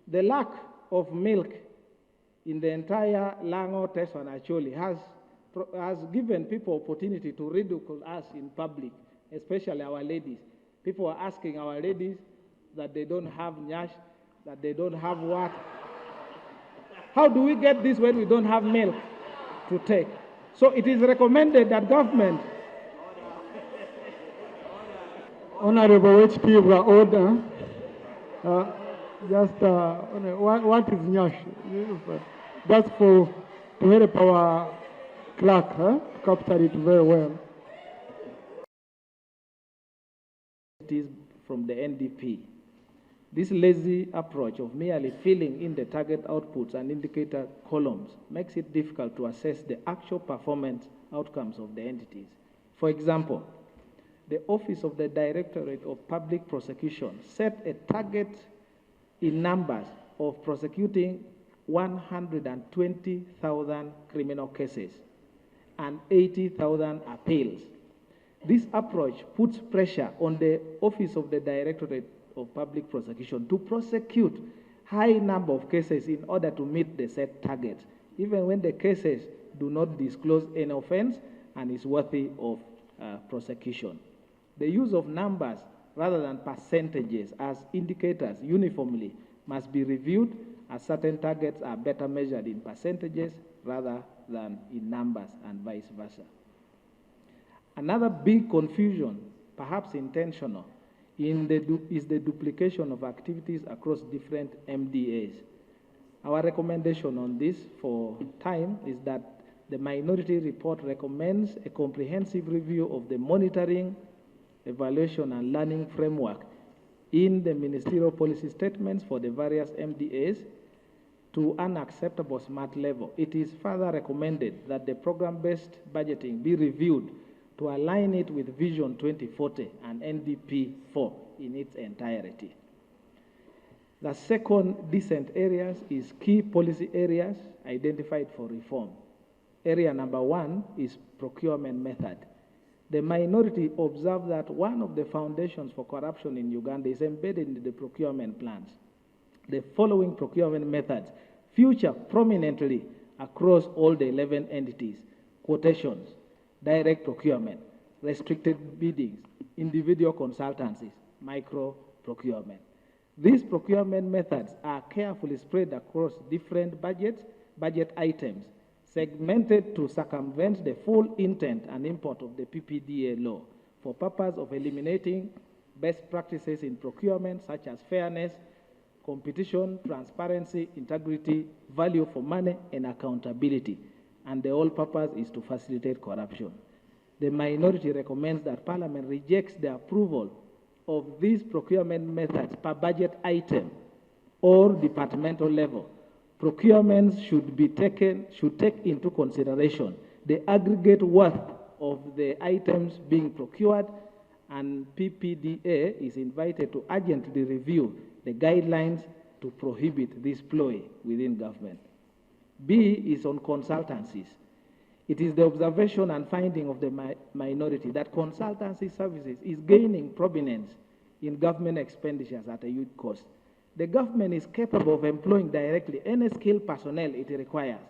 The lack of milk in the entire Lango, Teswan, actually has given people opportunity to ridicule us in public, especially our ladies. People are asking our ladies that they don't have Nyash, that they don't have what. How do we get this when we don't have milk to take? So it is recommended that government. Honorable HP Order. What is Nyash? That's to help our clerk to capture it very well. It is from the NDP. This lazy approach of merely filling in the target outputs and indicator columns makes it difficult to assess the actual performance outcomes of the entities. For example, the Office of the Directorate of Public Prosecution set a target in numbers of prosecuting 120,000 criminal cases and 80,000 appeals. This approach puts pressure on the Office of the Directorate of Public Prosecution to prosecute high number of cases in order to meet the set targets, even when the cases do not disclose any offense and is worthy of prosecution. The use of numbers rather than percentages as indicators uniformly must be reviewed, as certain targets are better measured in percentages rather than in numbers and vice versa. Another big confusion, perhaps intentional, is the duplication of activities across different MDAs. Our recommendation on this for time is that the minority report recommends a comprehensive review of the monitoring, evaluation, and learning framework in the ministerial policy statements for the various MDAs to an acceptable SMART level. It is further recommended that the program-based budgeting be reviewed to align it with Vision 2040 and NDP 4 in its entirety. The second decent areas is key policy areas identified for reform. Area number 1 is procurement method. The minority observed that one of the foundations for corruption in Uganda is embedded in the procurement plans. The following procurement methods feature prominently across all the 11 entities: quotations, direct procurement, restricted biddings, individual consultancies, micro procurement. These procurement methods are carefully spread across different budget items, segmented to circumvent the full intent and import of the PPDA law for purpose of eliminating best practices in procurement such as fairness, competition, transparency, integrity, value for money, and accountability. And the whole purpose is to facilitate corruption. The minority recommends that Parliament rejects the approval of these procurement methods per budget item or departmental level. Procurements should take into consideration the aggregate worth of the items being procured, and PPDA is invited to urgently review the guidelines to prohibit this ploy within government. B is on consultancies. It is the observation and finding of the minority that consultancy services is gaining prominence in government expenditures at a huge cost. The government is capable of employing directly any skilled personnel it requires,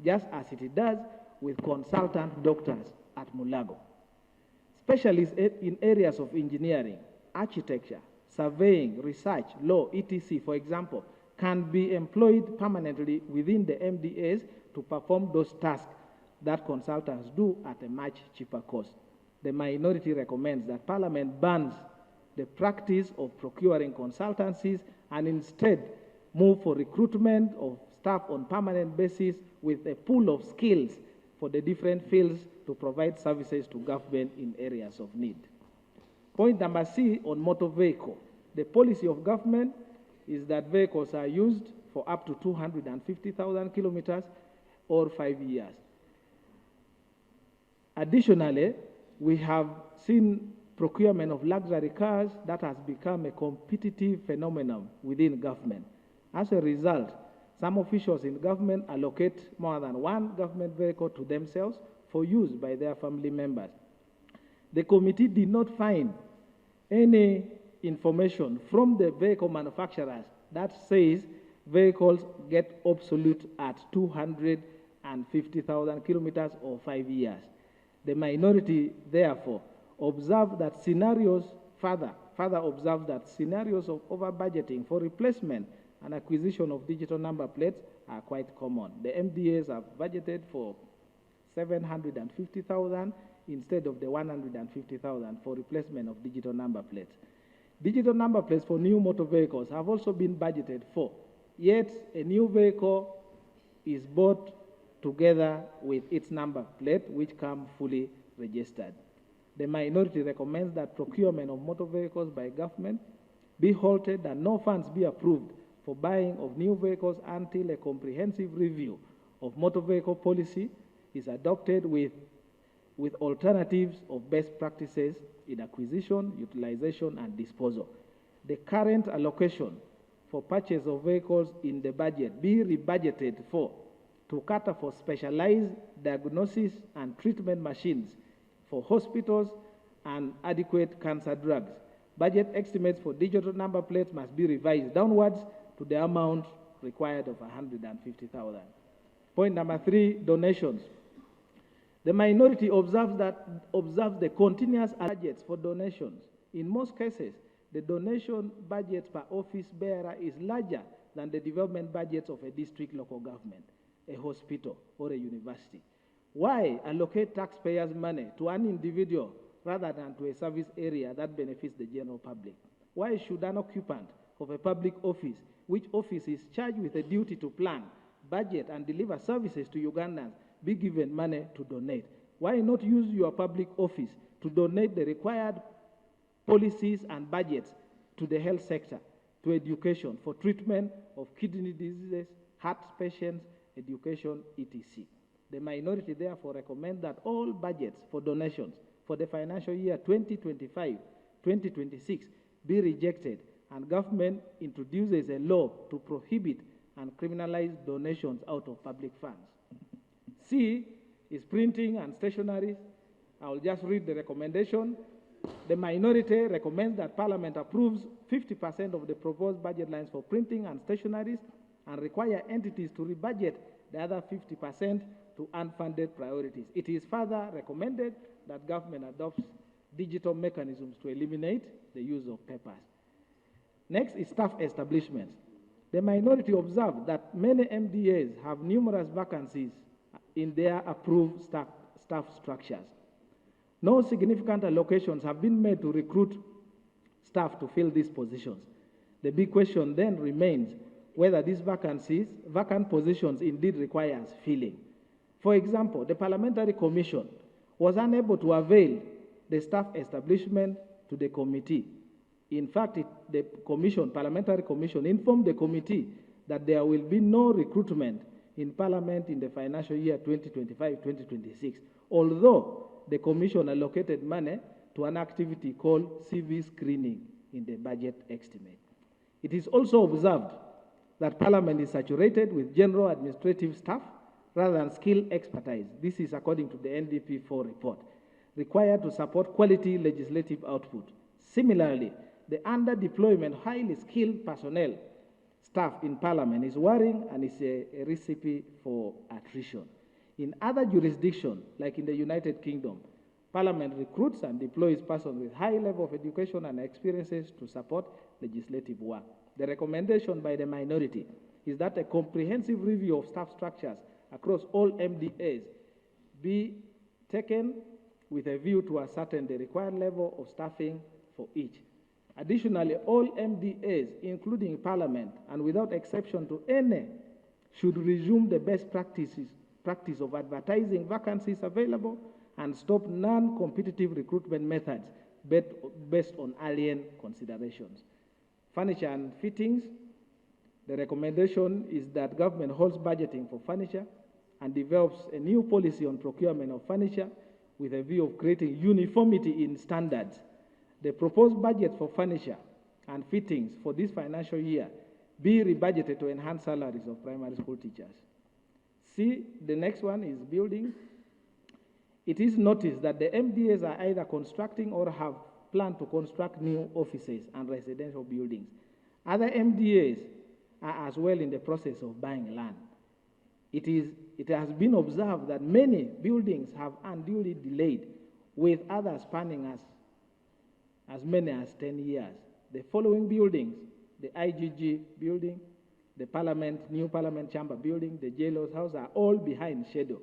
just as it does with consultant doctors at Mulago. Specialists in areas of engineering, architecture, surveying, research, law, etc., for example, can be employed permanently within the MDAs to perform those tasks that consultants do at a much cheaper cost. The minority recommends that Parliament bans the practice of procuring consultancies and instead move for recruitment of staff on permanent basis with a pool of skills for the different fields to provide services to government in areas of need. Point number C on motor vehicle. The policy of government is that vehicles are used for up to 250,000 kilometers or 5 years. Additionally, we have seen procurement of luxury cars that has become a competitive phenomenon within government. As a result, some officials in government allocate more than one government vehicle to themselves for use by their family members. The committee did not find any information from the vehicle manufacturers that says vehicles get obsolete at 250,000 kilometers or 5 years. The minority, therefore, observe that further observe that scenarios of over-budgeting for replacement and acquisition of digital number plates are quite common. The MDAs have budgeted for 750,000 instead of the 150,000 for replacement of digital number plates. Digital number plates for new motor vehicles have also been budgeted for, yet a new vehicle is bought together with its number plate, which come fully registered. The minority recommends that procurement of motor vehicles by government be halted and no funds be approved for buying of new vehicles until a comprehensive review of motor vehicle policy is adopted with alternatives of best practices in acquisition, utilization, and disposal. The current allocation for purchase of vehicles in the budget be rebudgeted for to cater for specialized diagnosis and treatment machines for hospitals and adequate cancer drugs. Budget estimates for digital number plates must be revised downwards to the amount required of 150,000. Point number 3, donations. The minority observes the continuous budgets for donations. In most cases, the donation budget per office bearer is larger than the development budgets of a district local government, a hospital, or a university. Why allocate taxpayers' money to an individual rather than to a service area that benefits the general public? Why should an occupant of a public office, which office is charged with a duty to plan, budget, and deliver services to Ugandans, be given money to donate? Why not use your public office to donate the required policies and budgets to the health sector, to education, for treatment of kidney diseases, heart patients, education, etc.? The minority therefore recommend that all budgets for donations for the financial year 2025-2026 be rejected and government introduces a law to prohibit and criminalize donations out of public funds. C is printing and stationery. I will just read the recommendation. The minority recommends that Parliament approves 50% of the proposed budget lines for printing and stationeries and require entities to rebudget the other 50% to unfunded priorities. It is further recommended that government adopts digital mechanisms to eliminate the use of papers. Next is staff establishments. The minority observed that many MDAs have numerous vacancies in their approved staff structures. No significant allocations have been made to recruit staff to fill these positions. The big question then remains whether these vacant positions indeed requires filling. For example, the Parliamentary Commission was unable to avail the staff establishment to the committee. In fact, the Parliamentary Commission informed the committee that there will be no recruitment in Parliament in the financial year 2025-2026, although the Commission allocated money to an activity called CV screening in the budget estimate. It is also observed that Parliament is saturated with general administrative staff rather than skilled expertise. This is according to the NDP4 report, required to support quality legislative output. Similarly, the under-deployment highly skilled personnel staff in Parliament is worrying and is a recipe for attrition. In other jurisdictions, like in the United Kingdom, Parliament recruits and deploys persons with high level of education and experiences to support legislative work. The recommendation by the minority is that a comprehensive review of staff structures across all MDAs be taken with a view to ascertain the required level of staffing for each. Additionally, all MDAs, including Parliament, and without exception to any, should resume the best practice of advertising vacancies available and stop non-competitive recruitment methods based on alien considerations. Furniture and fittings. The recommendation is that government holds budgeting for furniture and develops a new policy on procurement of furniture with a view of creating uniformity in standards. The proposed budget for furniture and fittings for this financial year be rebudgeted to enhance salaries of primary school teachers. See, the next one is buildings. It is noticed that the MDAs are either constructing or have planned to construct new offices and residential buildings. Other MDAs are as well in the process of buying land. It has been observed that many buildings have unduly delayed, with others spanning as many as 10 years. The following buildings: the IGG building, the new Parliament Chamber building, the Jailers House, are all behind schedule.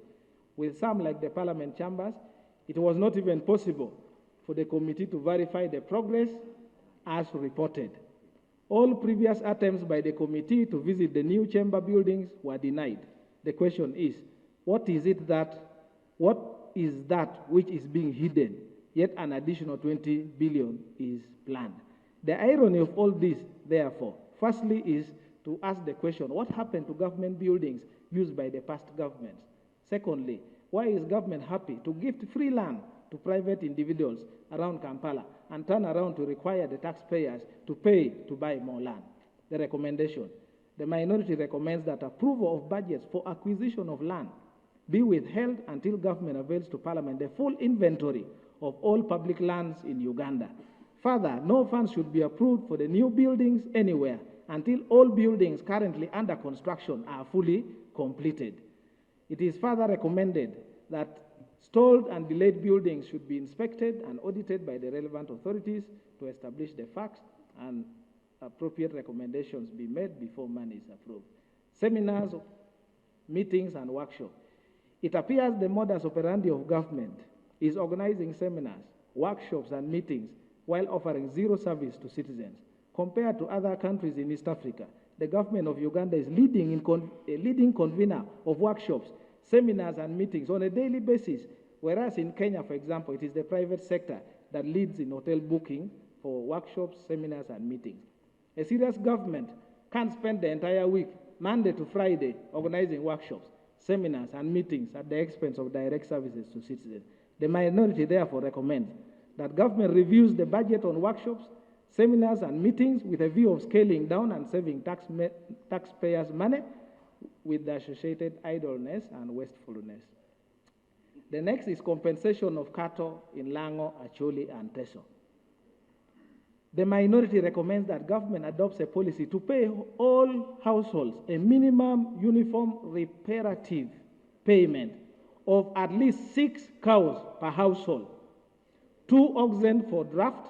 With some, like the Parliament Chambers, it was not even possible for the committee to verify the progress as reported. All previous attempts by the committee to visit the new chamber buildings were denied. The question is, what is that which is being hidden, yet an additional 20 billion is planned? The irony of all this, therefore, firstly is to ask the question, what happened to government buildings used by the past governments? Secondly, why is government happy to gift free land to private individuals around Kampala and turn around to require the taxpayers to pay to buy more land? The recommendation: the minority recommends that approval of budgets for acquisition of land be withheld until government avails to Parliament the full inventory of all public lands in Uganda. Further, no funds should be approved for the new buildings anywhere until all buildings currently under construction are fully completed. It is further recommended that stalled and delayed buildings should be inspected and audited by the relevant authorities to establish the facts, and appropriate recommendations be made before money is approved. Seminars, meetings, and workshops. It appears the modus operandi of government is organizing seminars, workshops, and meetings while offering zero service to citizens. Compared to other countries in East Africa, the government of Uganda is a leading convener of workshops, seminars, and meetings on a daily basis, whereas in Kenya, for example, it is the private sector that leads in hotel booking for workshops, seminars, and meetings. A serious government can't spend the entire week, Monday to Friday, organizing workshops, seminars, and meetings at the expense of direct services to citizens. The minority therefore recommends that government reviews the budget on workshops, seminars, and meetings with a view of scaling down and saving taxpayers' money with the associated idleness and wastefulness. The next is compensation of cattle in Lango, Acholi, and Teso. The minority recommends that government adopts a policy to pay all households a minimum uniform reparative payment of at least 6 cows per household, 2 oxen for draft,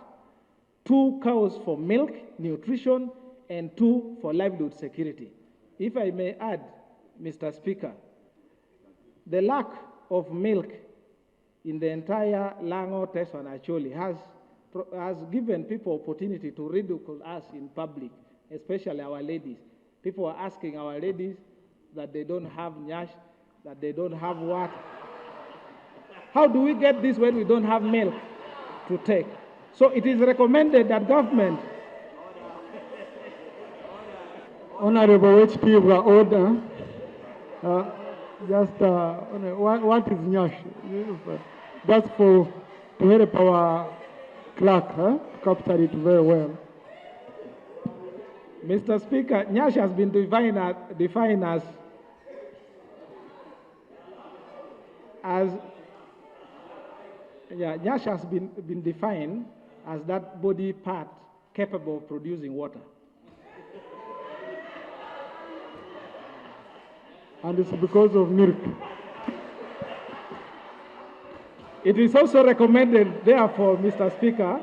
2 cows for milk, nutrition, and 2 for livelihood security. If I may add, Mr. Speaker, the lack of milk in the entire Lango, Teso, and Acholi has given people opportunity to ridicule us in public, especially our ladies. People are asking our ladies that they don't have Nyash, that they don't have what. How do we get this when we don't have milk to take? So it is recommended that government... Honorable HP Odur, what is Nyash? That's to help our clerk to capture it very well. Mr. Speaker, Nyash has been defined Nyash has been defined as that body part capable of producing water. And it's because of milk. It is also recommended, therefore, Mr. Speaker,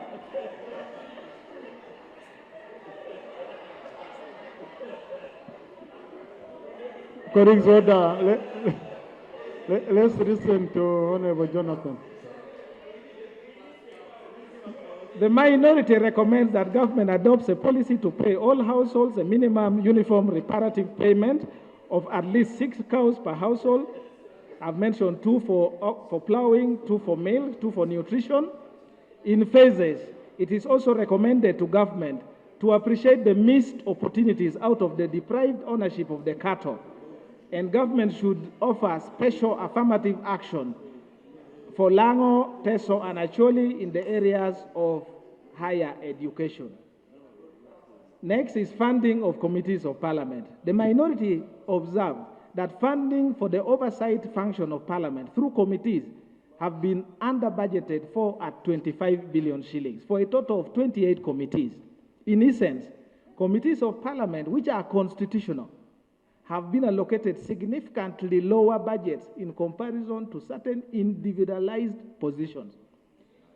colleagues, order. Let's listen to Honorable Jonathan. The minority recommends that government adopts a policy to pay all households a minimum uniform reparative payment of at least 6 cows per household. I've mentioned 2 for plowing, 2 for milk, 2 for nutrition. In phases, it is also recommended to government to appreciate the missed opportunities out of the deprived ownership of the cattle, and government should offer special affirmative action for Lango, Teso, and Acholi in the areas of higher education. Next is funding of committees of parliament. The minority observed that funding for the oversight function of parliament through committees have been under budgeted for at 25 billion shillings for a total of 28 committees. In essence, Committees of Parliament, which are constitutional, have been allocated significantly lower budgets in comparison to certain individualized positions.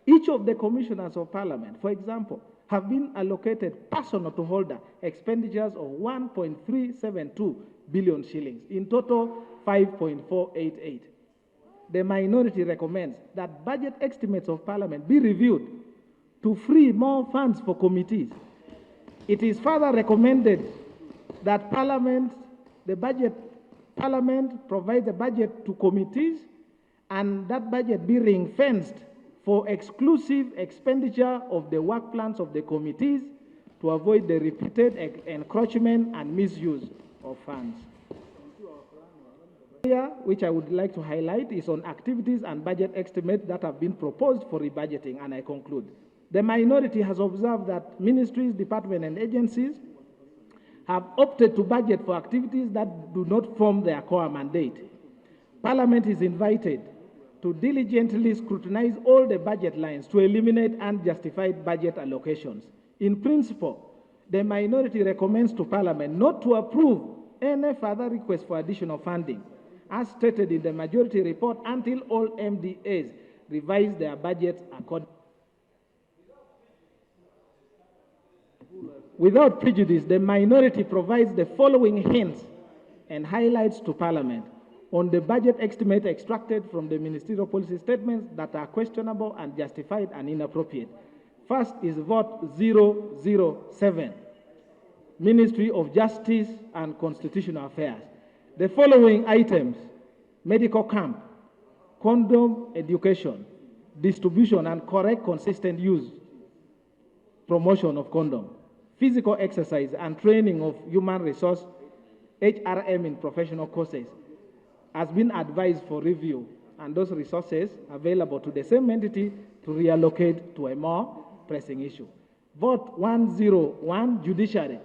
Each of the commissioners of Parliament, for example, have been allocated personal to holder expenditures of 1.372 billion shillings, in total 5.488. The minority recommends that budget estimates of Parliament be reviewed to free more funds for committees. It is further recommended that Parliament provides a budget to committees, and that budget be ring-fenced for exclusive expenditure of the work plans of the committees to avoid the repeated encroachment and misuse of funds. Here, which I would like to highlight, is on activities and budget estimates that have been proposed for rebudgeting, and I conclude. The minority has observed that ministries, departments, and agencies have opted to budget for activities that do not form their core mandate. Parliament is invited to diligently scrutinize all the budget lines to eliminate unjustified budget allocations. In principle, the minority recommends to Parliament not to approve any further request for additional funding, as stated in the majority report, until all MDAs revise their budgets accordingly. Without prejudice, the minority provides the following hints and highlights to Parliament on the budget estimate extracted from the ministerial policy statements that are questionable and justified and inappropriate. First is vote 007, Ministry of Justice and Constitutional Affairs. The following items: medical camp, condom education, distribution and correct consistent use, promotion of condom, physical exercise and training of human resource, HRM in professional courses, has been advised for review, and those resources available to the same entity to reallocate to a more pressing issue. Vote 101, Judiciary,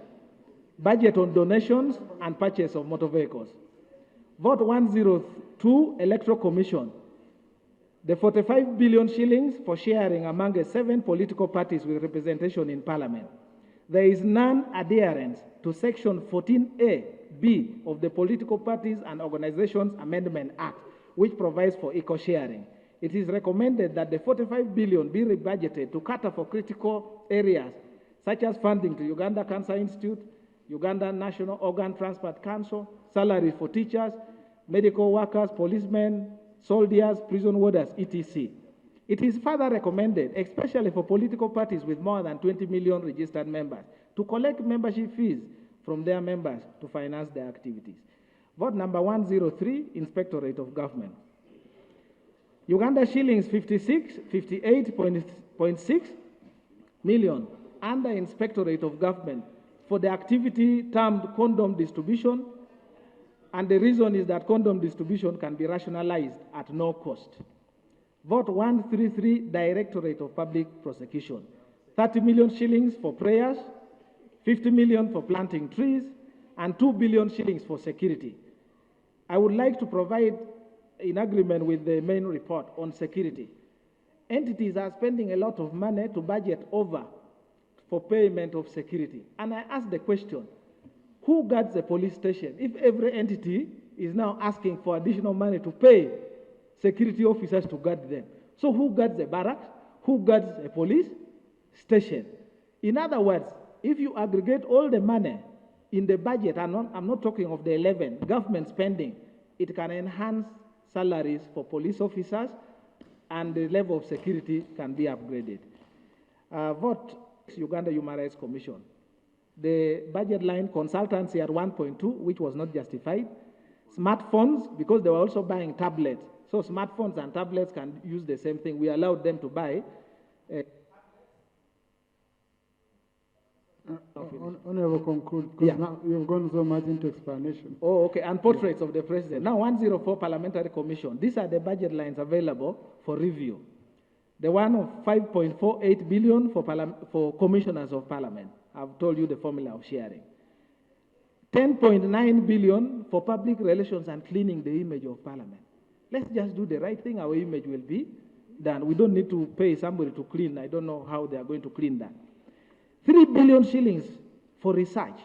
budget on donations and purchase of motor vehicles. Vote 102, Electoral Commission, the 45 billion shillings for sharing among the 7 political parties with representation in Parliament. There is non-adherence to Section 14A(b) of the Political Parties and Organizations Amendment Act, which provides for equal sharing. It is recommended that the 45 billion be rebudgeted to cater for critical areas, such as funding to Uganda Cancer Institute, Uganda National Organ Transplant Council, salaries for teachers, medical workers, policemen, soldiers, prison warders, etc. It is further recommended, especially for political parties with more than 20 million registered members, to collect membership fees from their members to finance their activities. Vote number 103, Inspectorate of Government. Uganda shillings 58.6 million under Inspectorate of Government for the activity termed condom distribution, and the reason is that condom distribution can be rationalized at no cost. Vote 133, Directorate of Public Prosecution. 30 million shillings for prayers, 50 million for planting trees, and 2 billion shillings for security. I would like to provide, in agreement with the main report on security, entities are spending a lot of money to budget over for payment of security. And I ask the question, who guards the police station if every entity is now asking for additional money to pay security officers to guard them? So who guards the barracks? Who guards a police station? In other words, if you aggregate all the money in the budget, I'm not talking of the 11 government spending, it can enhance salaries for police officers and the level of security can be upgraded. Vote Uganda Human Rights Commission. The budget line consultancy at 1.2, which was not justified. Smartphones, because they were also buying tablets. So smartphones and tablets can use the same thing. We allowed them to buy. Honorable, conclude, because now you've gone so much into explanation. Oh, okay, and portraits of the president. Now, 104 Parliamentary Commission. These are the budget lines available for review. The one of 5.48 billion for commissioners of Parliament. I've told you the formula of sharing. 10.9 billion for public relations and cleaning the image of Parliament. Let's just do the right thing, our image will be done. We don't need to pay somebody to clean. I don't know how they are going to clean that. 3 billion shillings for research.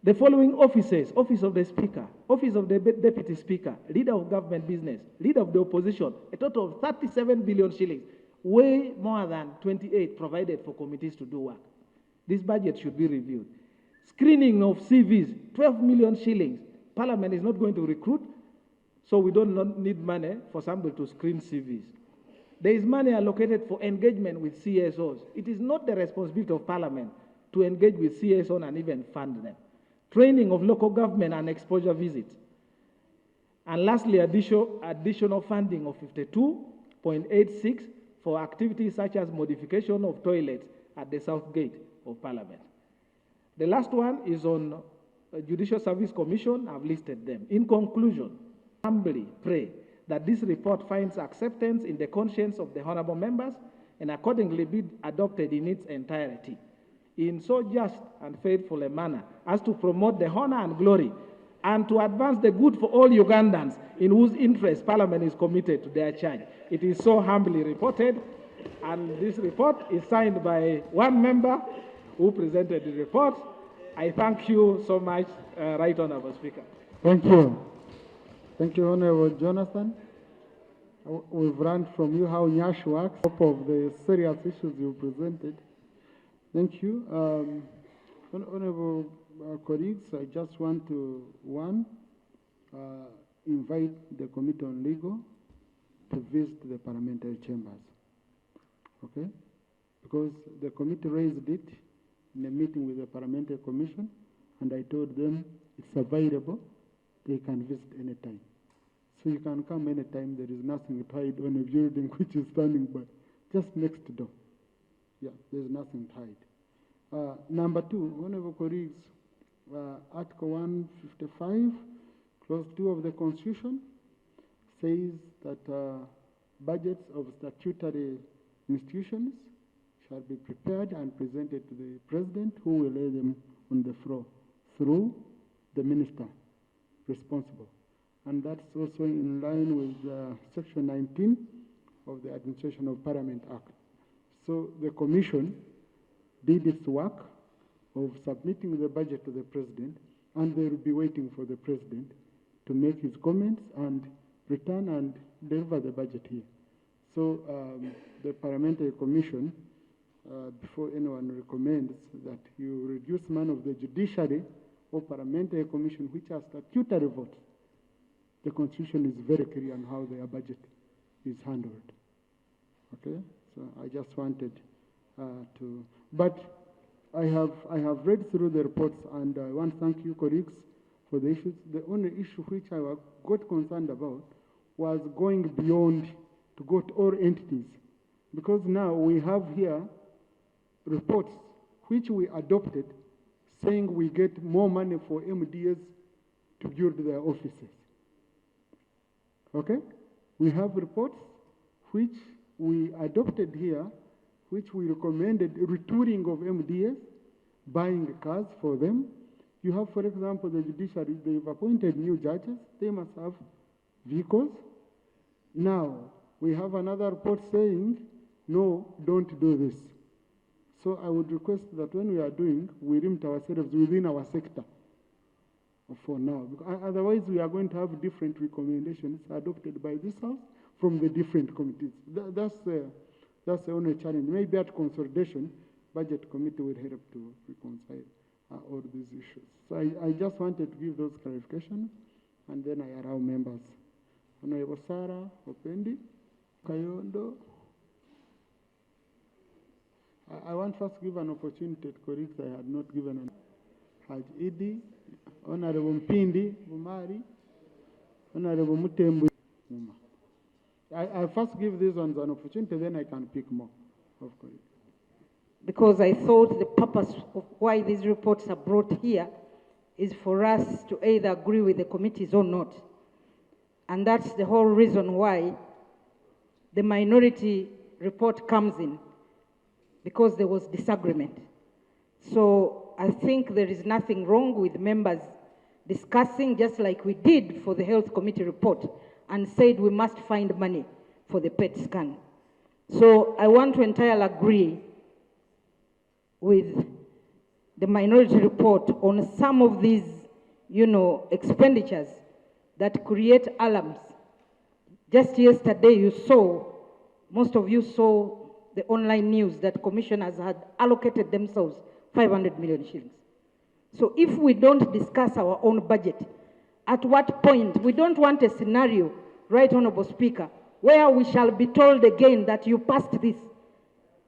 The following offices: Office of the Speaker, Office of the Deputy Speaker, Leader of Government Business, Leader of the Opposition, a total of 37 billion shillings, way more than 28 provided for committees to do work. This budget should be reviewed. Screening of CVs, 12 million shillings. Parliament is not going to recruit, so we don't need money for somebody to screen CVs. There is money allocated for engagement with CSOs. It is not the responsibility of Parliament to engage with CSOs and even fund them. Training of local government and exposure visits. And lastly, additional funding of 52.86 for activities such as modification of toilets at the south gate of Parliament. The last one is on Judicial Service Commission. I've listed them. In conclusion, humbly pray that this report finds acceptance in the conscience of the honorable members and accordingly be adopted in its entirety, in so just and faithful a manner as to promote the honor and glory and to advance the good for all Ugandans in whose interest Parliament is committed to their charge. It is so humbly reported, and this report is signed by one member who presented the report. I thank you so much, Right Honorable Speaker. Thank you. Thank you, Honorable Jonathan. We've learned from you how Nyash works, top of the serious issues you presented. Thank you. Honorable colleagues, I just want to, invite the Committee on Legal to visit the parliamentary chambers, okay? Because the committee raised it in a meeting with the Parliamentary Commission, and I told them it's available, they can visit anytime. So you can come anytime, there is nothing tied on a building which is standing by, just next door. Yeah, there's nothing tied. Number two, honorable colleagues, Article 155, Clause 2 of the Constitution says that budgets of statutory institutions shall be prepared and presented to the President, who will lay them on the floor through the minister responsible. And that's also in line with Section 19 of the Administration of Parliament Act. So the Commission did its work of submitting the budget to the President, and they will be waiting for the President to make his comments and return and deliver the budget here. So the Parliamentary Commission, before anyone recommends that you reduce man of the judiciary or Parliamentary Commission, which are statutory votes, the Constitution is very clear on how their budget is handled. Okay, so I just wanted to, but I have read through the reports, and I want to thank you, colleagues, for the issues. The only issue which I got concerned about was going beyond to go to all entities, because now we have here reports which we adopted saying we get more money for MDS to build their offices. Okay? We have reports which we adopted here, which we recommended retooling of MDS, buying cars for them. You have, for example, the judiciary, they've appointed new judges, they must have vehicles. Now, we have another report saying, no, don't do this. So I would request that when we are doing, we limit ourselves within our sector for now. Otherwise, we are going to have different recommendations adopted by this House from the different committees. That's the only challenge. Maybe at consolidation, Budget Committee will help to reconcile all these issues. So I just wanted to give those clarifications, and then I allow members. Honorable Sarah Opendi, Kayondo. I want first to give an opportunity to colleagues I had not given an Haj Idi, Honorable Mpindi Bumari, Honorable Mutembu. I first give these ones an opportunity, then I can pick more of colleagues. Because I thought the purpose of why these reports are brought here is for us to either agree with the committees or not. And that's the whole reason why the minority report comes in, because there was disagreement. So I think there is nothing wrong with members discussing, just like we did for the Health Committee report, and said we must find money for the PET scan. So I want to entirely agree with the minority report on some of these, expenditures that create alarms. Just yesterday most of you saw the online news that commissioners had allocated themselves 500 million shillings. So if we don't discuss our own budget, at what point? We don't want a scenario, Right Honorable Speaker, where we shall be told again that you passed this.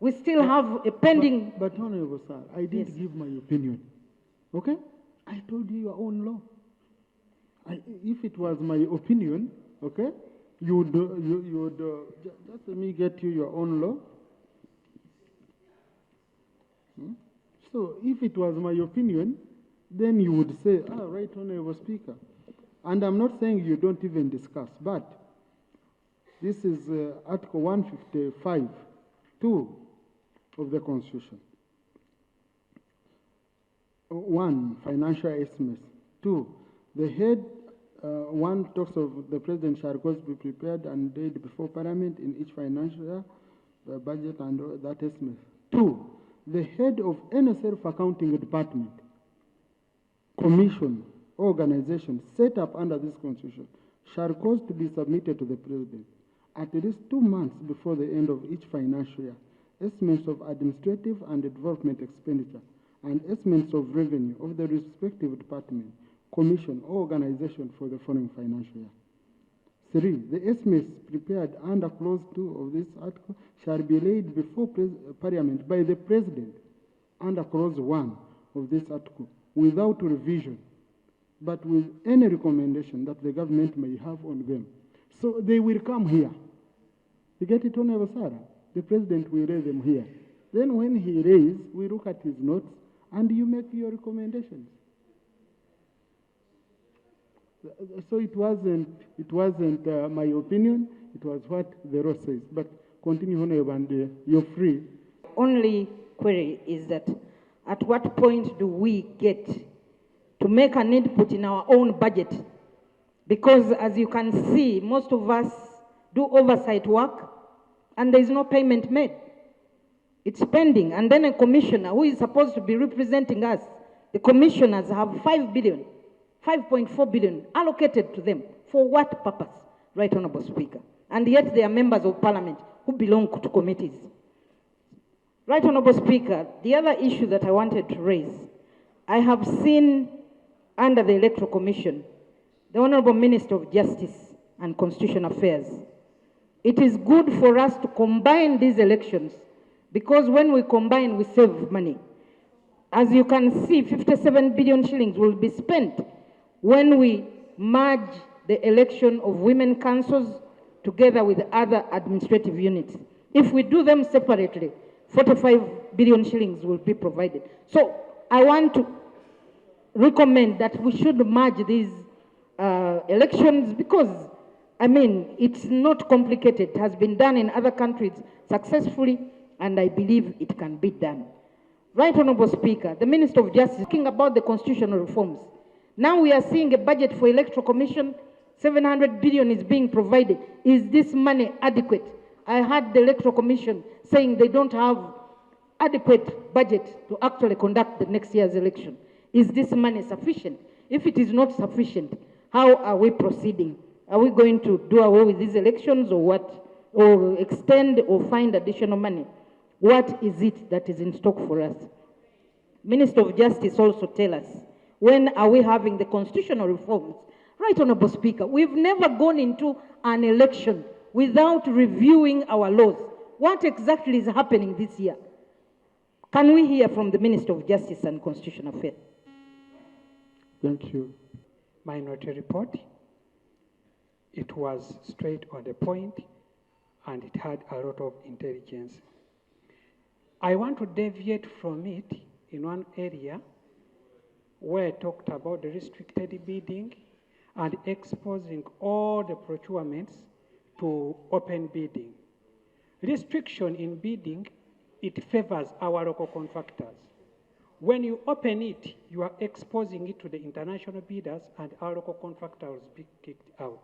We still have a pending... But Honorable Sir, I didn't give my opinion, okay? I told you your own law. If it was my opinion, okay, you would just let me get you your own law. So if it was my opinion, then you would say, Right Honorable Speaker. And I'm not saying you don't even discuss, but this is Article 155(2) of the Constitution. 1, financial estimates. 2, the head, 1 talks of the President shall be prepared and laid before Parliament in each financial year, the budget and that estimate. 2, the head of any self-accounting department, commission, organization set up under this Constitution shall cause to be submitted to the President at least 2 months before the end of each financial year, estimates of administrative and development expenditure and estimates of revenue of the respective department, commission, or organization for the following financial year. 3, the estimates prepared under Clause 2 of this article shall be laid before Parliament by the President under Clause 1 of this article without revision, but with any recommendation that the government may have on them. So they will come here. You get it, Honorable Sarah? The President will raise them here. Then when he raises, we look at his notes, and you make your recommendations. So it wasn't my opinion, it was what the law says. But continue, Honorable, and you're free. Only query is that at what point do we get to make an input in our own budget? Because as you can see, most of us do oversight work and there is no payment made. It's pending. And then a commissioner who is supposed to be representing us, the commissioners have 5 billion, 5.4 billion allocated to them. For what purpose, Right Honorable Speaker? And yet they are members of Parliament who belong to committees. Right Honorable Speaker, the other issue that I wanted to raise, I have seen under the Electoral Commission, the Honorable Minister of Justice and Constitutional Affairs. It is good for us to combine these elections because when we combine, we save money. As you can see, 57 billion shillings will be spent when we merge the election of women councils together with other administrative units. If we do them separately, 45 billion shillings will be provided. So I want to recommend that we should merge these elections because, I mean, it's not complicated. It has been done in other countries successfully, and I believe it can be done. Right Honorable Speaker, the Minister of Justice is talking about the constitutional reforms. Now we are seeing a budget for Electoral Commission, 700 billion is being provided. Is this money adequate? I heard the Electoral Commission saying they don't have adequate budget to actually conduct the next year's election. Is this money sufficient? If it is not sufficient, how are we proceeding? Are we going to do away with these elections or what? Or extend or find additional money? What is it that is in stock for us? Minister of Justice also tell us, when are we having the constitutional reforms? Right Honorable Speaker, we've never gone into an election without reviewing our laws. What exactly is happening this year? Can we hear from the Minister of Justice and Constitutional Affairs? Thank you. Minority report. It was straight on the point and it had a lot of intelligence. I want to deviate from it in one area where I talked about the restricted bidding and exposing all the procurements to open bidding. Restriction in bidding, it favors our local contractors. When you open it, you are exposing it to the international bidders and our local contractors will be kicked out.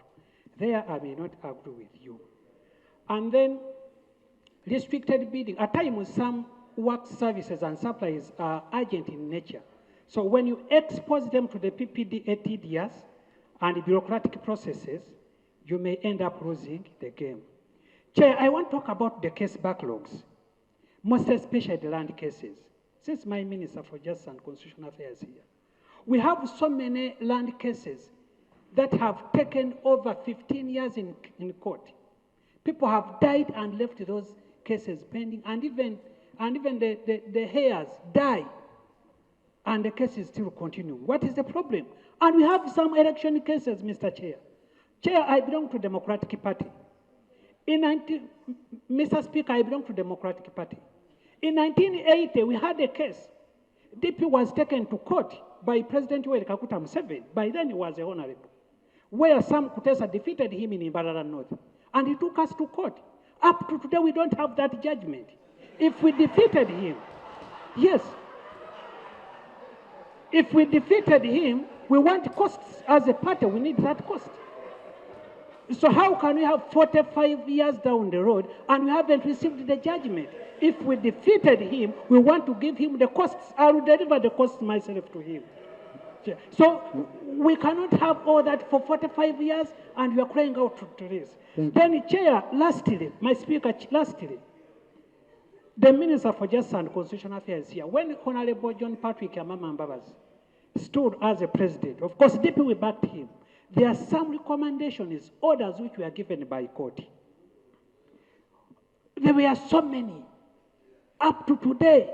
There I may not agree with you. And then restricted bidding, at times some work services and supplies are urgent in nature. So when you expose them to the PPDA TDS and bureaucratic processes, you may end up losing the game. Chair, I want to talk about the case backlogs, most especially the land cases. Since my Minister for Justice and Constitutional Affairs here, we have so many land cases that have taken over 15 years in court. People have died and left those cases pending, and even the heirs die, and the case is still continuing. What is the problem? And we have some election cases, Mr. Chair. Chair, I belong to Democratic Party. Mr. Speaker, I belong to Democratic Party. In 1980, we had a case. DP was taken to court by President Yoweri Kaguta Museveni. By then, he was a honorable, where Sam Kutesa defeated him in Imbarara North. And he took us to court. Up to today, we don't have that judgment. If we defeated him, yes. If we defeated him, we want costs as a party. We need that cost. So how can we have 45 years down the road and we haven't received the judgment? If we defeated him, we want to give him the costs. I will deliver the costs myself to him. So we cannot have all that for 45 years and we are crying out to this. Then, Chair, lastly, my Speaker, lastly, the Minister for Justice and Constitutional Affairs here, when Honorable John Patrick Amama Mbabazi stood as a president, of course, DP we backed him. There are some recommendations, orders which were given by court. There were so many. Up to today,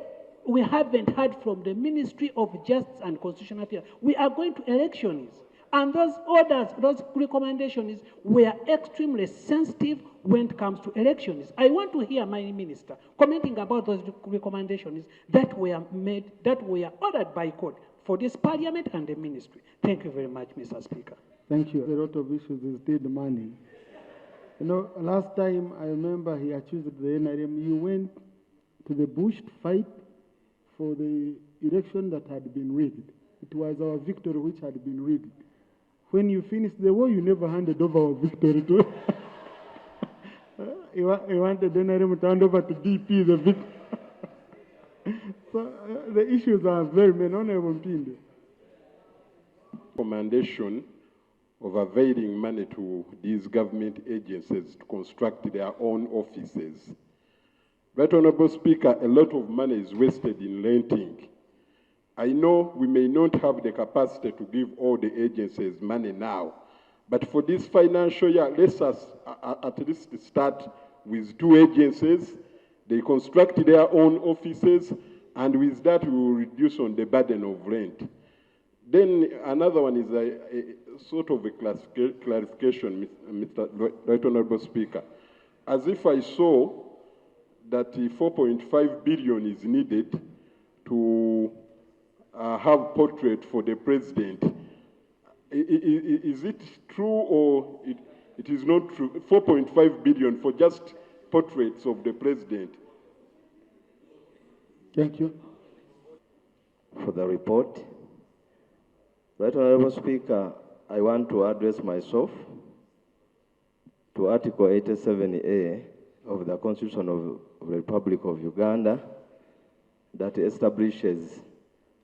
we haven't heard from the Ministry of Justice and Constitutional Affairs. We are going to elections. And those orders, those recommendations were extremely sensitive when it comes to elections. I want to hear my minister commenting about those recommendations that were made, that were ordered by court for this parliament and the ministry. Thank you very much, Mr. Speaker. Thank you. A lot of issues is still demanding. You know, last time I remember he accused the NRM. You went to the bush to fight for the election that had been rigged. It was our victory which had been rigged. When you finished the war, you never handed over our victory to he wanted the NRM to hand over to DP the victory. So the issues are very many. Honorable Mpinde. Recommendation of availing money to these government agencies to construct their own offices. Right Honorable Speaker, a lot of money is wasted in renting. I know we may not have the capacity to give all the agencies money now, but for this financial year, let's at least start with 2 agencies. They construct their own offices, and with that we will reduce on the burden of rent. Then another one is a sort of a clarification, Mr. Right Honorable Speaker. As if I saw that 4.5 billion is needed to have portrait for the president. Is it true or it is not true? 4.5 billion for just portraits of the president. Thank you. For the report. Right Honorable Speaker, I want to address myself to Article 87A of the Constitution of the Republic of Uganda that establishes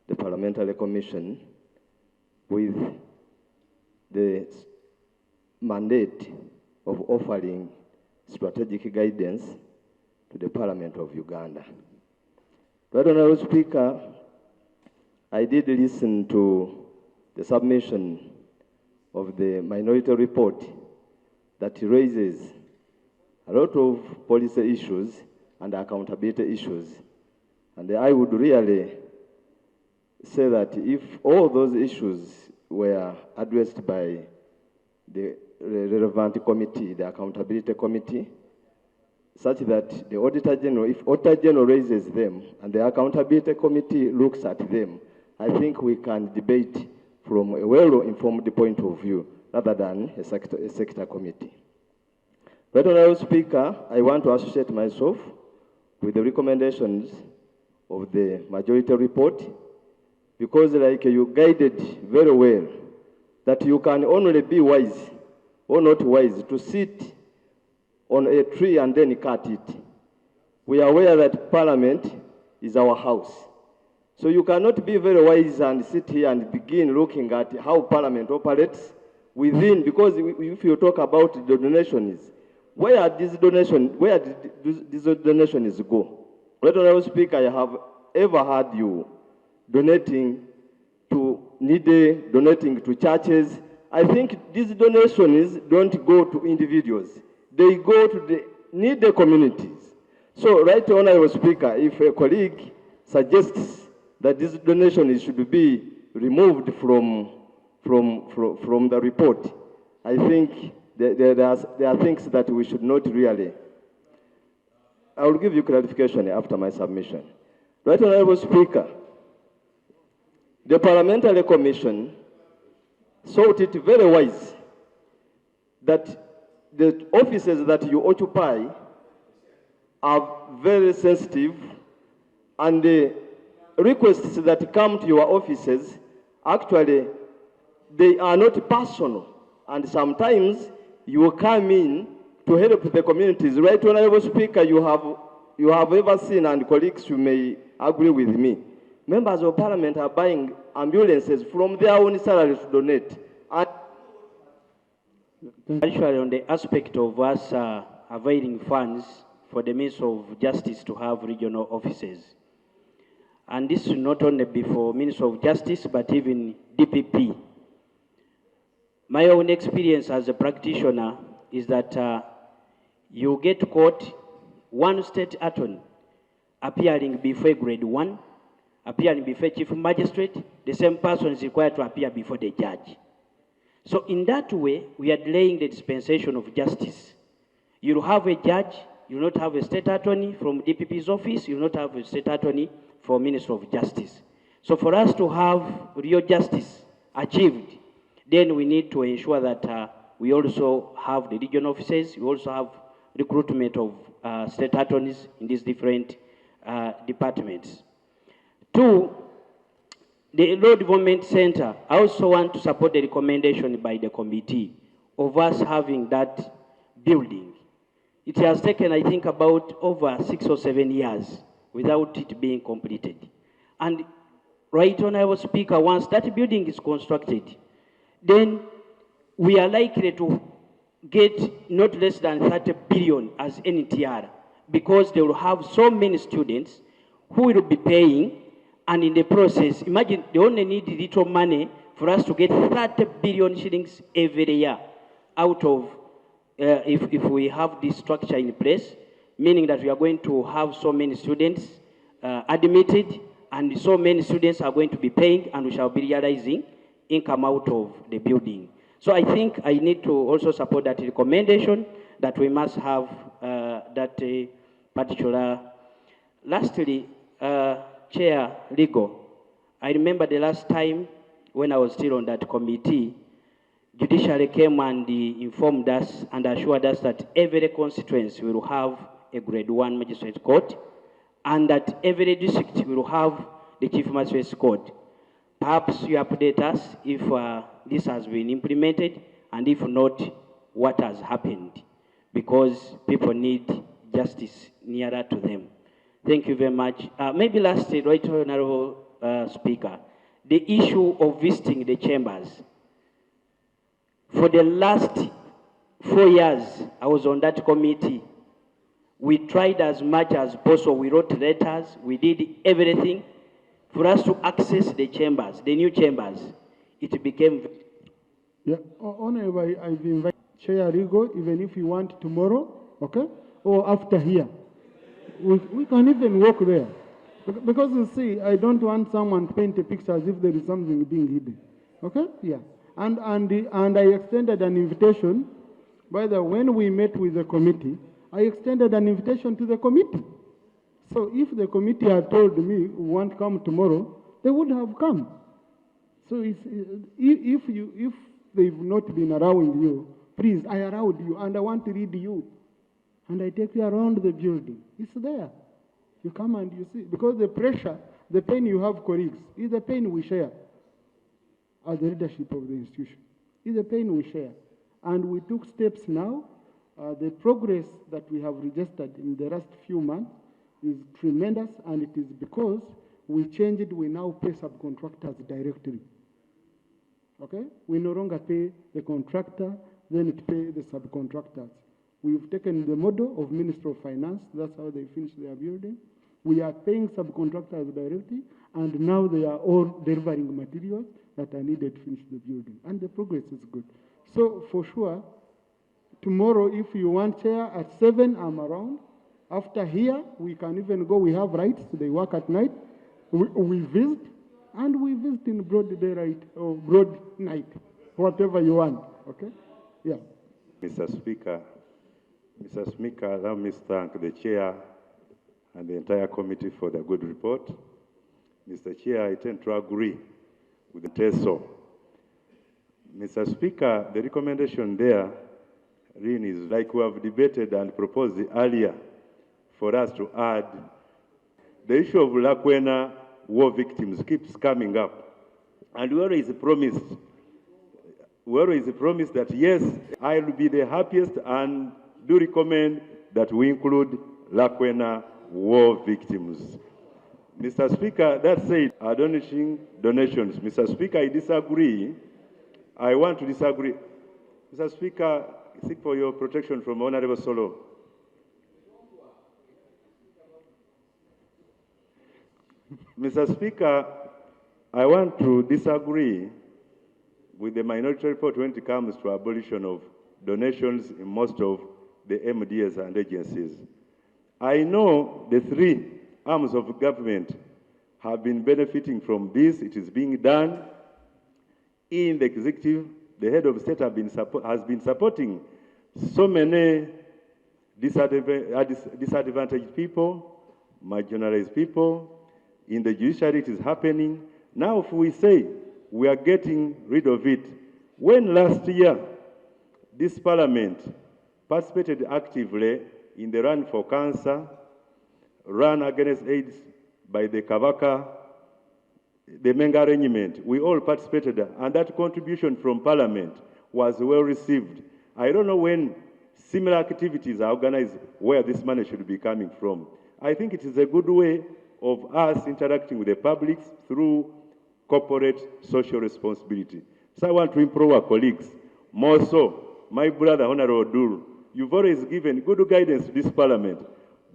the Parliamentary Commission with the mandate of offering strategic guidance to the Parliament of Uganda. Right Honorable Speaker, I did listen to the submission of the minority report that raises a lot of policy issues and accountability issues. And I would really say that if all those issues were addressed by the relevant committee, the accountability committee, such that the Auditor General, if Auditor General raises them and the accountability committee looks at them, I think we can debate from a well-informed point of view rather than a sector committee. Right Honorable Speaker, I want to associate myself with the recommendations of the majority report because like you guided very well that you can only be wise or not wise to sit on a tree and then cut it. We are aware that Parliament is our house. So you cannot be very wise and sit here and begin looking at how Parliament operates within, because if you talk about the donations, where did these donations go? Right, Honorable Speaker, I have ever heard you donating to needy, donating to churches. I think these donations don't go to individuals. They go to the needy communities. So, right, Honorable Speaker, if a colleague suggests that this donation should be removed from the report, I think there are things that we should not really. I will give you clarification after my submission. Right, Honorable Speaker, the Parliamentary Commission thought it very wise that the offices that you occupy are very sensitive, and the requests that come to your offices, actually, they are not personal. And sometimes you come in to help the communities. Right, Honorable Speaker, you have ever seen, and colleagues, you may agree with me, members of Parliament are buying ambulances from their own salary to donate. And actually, on the aspect of us availing funds for the Ministry of Justice to have regional offices. And this is not only before Ministry of Justice, but even DPP. My own experience as a practitioner is that you get caught one state attorney appearing before grade 1, appearing before chief magistrate, the same person is required to appear before the judge. So in that way, we are delaying the dispensation of justice. You'll have a judge, you'll not have a state attorney from DPP's office, you'll not have a state attorney for Ministry of Justice. So for us to have real justice achieved, then we need to ensure that we also have the regional offices, we also have recruitment of state attorneys in these different departments. 2, the Law Development Center, I also want to support the recommendation by the committee of us having that building. It has taken, I think, about over 6 or 7 years without it being completed. And right, Honorable Speaker, once that building is constructed, then we are likely to get not less than 30 billion as NTR, because they will have so many students who will be paying, and in the process, imagine they only need little money for us to get 30 billion shillings every year out of, if we have this structure in place, meaning that we are going to have so many students admitted, and so many students are going to be paying, and we shall be realizing income out of the building. So I think I need to also support that recommendation that we must have that particular. Lastly, Chair Legal, I remember the last time when I was still on that committee, Judiciary came and informed us and assured us that every constituency will have a grade 1 magistrate court, and that every district will have the chief magistrate's court. Perhaps you update us if this has been implemented, and if not, what has happened, because people need justice nearer to them. Thank you very much. Maybe lastly, Right Honorable Speaker, the issue of visiting the chambers. For the last 4 years, I was on that committee. We tried as much as possible. We wrote letters. We did everything for us to access the chambers, the new chambers. It became... Yeah, Honorable, I've invited Chair Rigo, even if you want tomorrow, okay, or after here. We can even walk there. Because you see, I don't want someone to paint a picture as if there is something being hidden. Okay? Yeah. And I extended an invitation. By the way, when we met with the committee, I extended an invitation to the committee. So if the committee had told me we want to come tomorrow, they would have come. So if they've not been allowing you, please, I allowed you, and I want to read you. And I take you around the building. It's there. You come and you see. Because the pressure, the pain you have, colleagues, is the pain we share as the leadership of the institution. It's the pain we share. And we took steps now. The progress that we have registered in the last few months, is tremendous, and it is because we changed, we now pay subcontractors directly. Okay? We no longer pay the contractor, then it pay the subcontractors. We've taken the model of Ministry of Finance, that's how they finish their building. We are paying subcontractors directly, and now they are all delivering materials that are needed to finish the building. And the progress is good. So for sure, tomorrow, if you want chair at 7, I'm around. After here, we can even go. We have rights. They work at night. We visit, and we visit in broad daylight or broad night, whatever you want. Okay? Yeah. Mr. Speaker, allow me to thank the chair and the entire committee for the good report. Mr. Chair, I tend to agree with the TESO. Mr. Speaker, the recommendation there really is like we have debated and proposed earlier for us to add. The issue of Lakwena war victims keeps coming up. And we always promised that yes, I will be the happiest and do recommend that we include Lakwena war victims. Mr. Speaker, that said, admonishing donations. Mr. Speaker, I disagree. I want to disagree. Mr. Speaker, I seek for your protection from Honorable Solo. Mr. Speaker, I want to disagree with the minority report when it comes to abolition of donations in most of the MDAs and agencies. I know the three arms of government have been benefiting from this. It is being done in the executive. The head of state has been supporting so many disadvantaged people, marginalized people. In the judiciary, it is happening. Now, if we say we are getting rid of it, when last year this parliament participated actively in the run for cancer, run against AIDS by the Kavaka, the Menga Regiment, we all participated, and that contribution from Parliament was well received. I don't know when similar activities are organized where this money should be coming from. I think it is a good way of us interacting with the public through corporate social responsibility. So I want to improve our colleagues. More so, my brother, Honorable Odur, you've always given good guidance to this Parliament.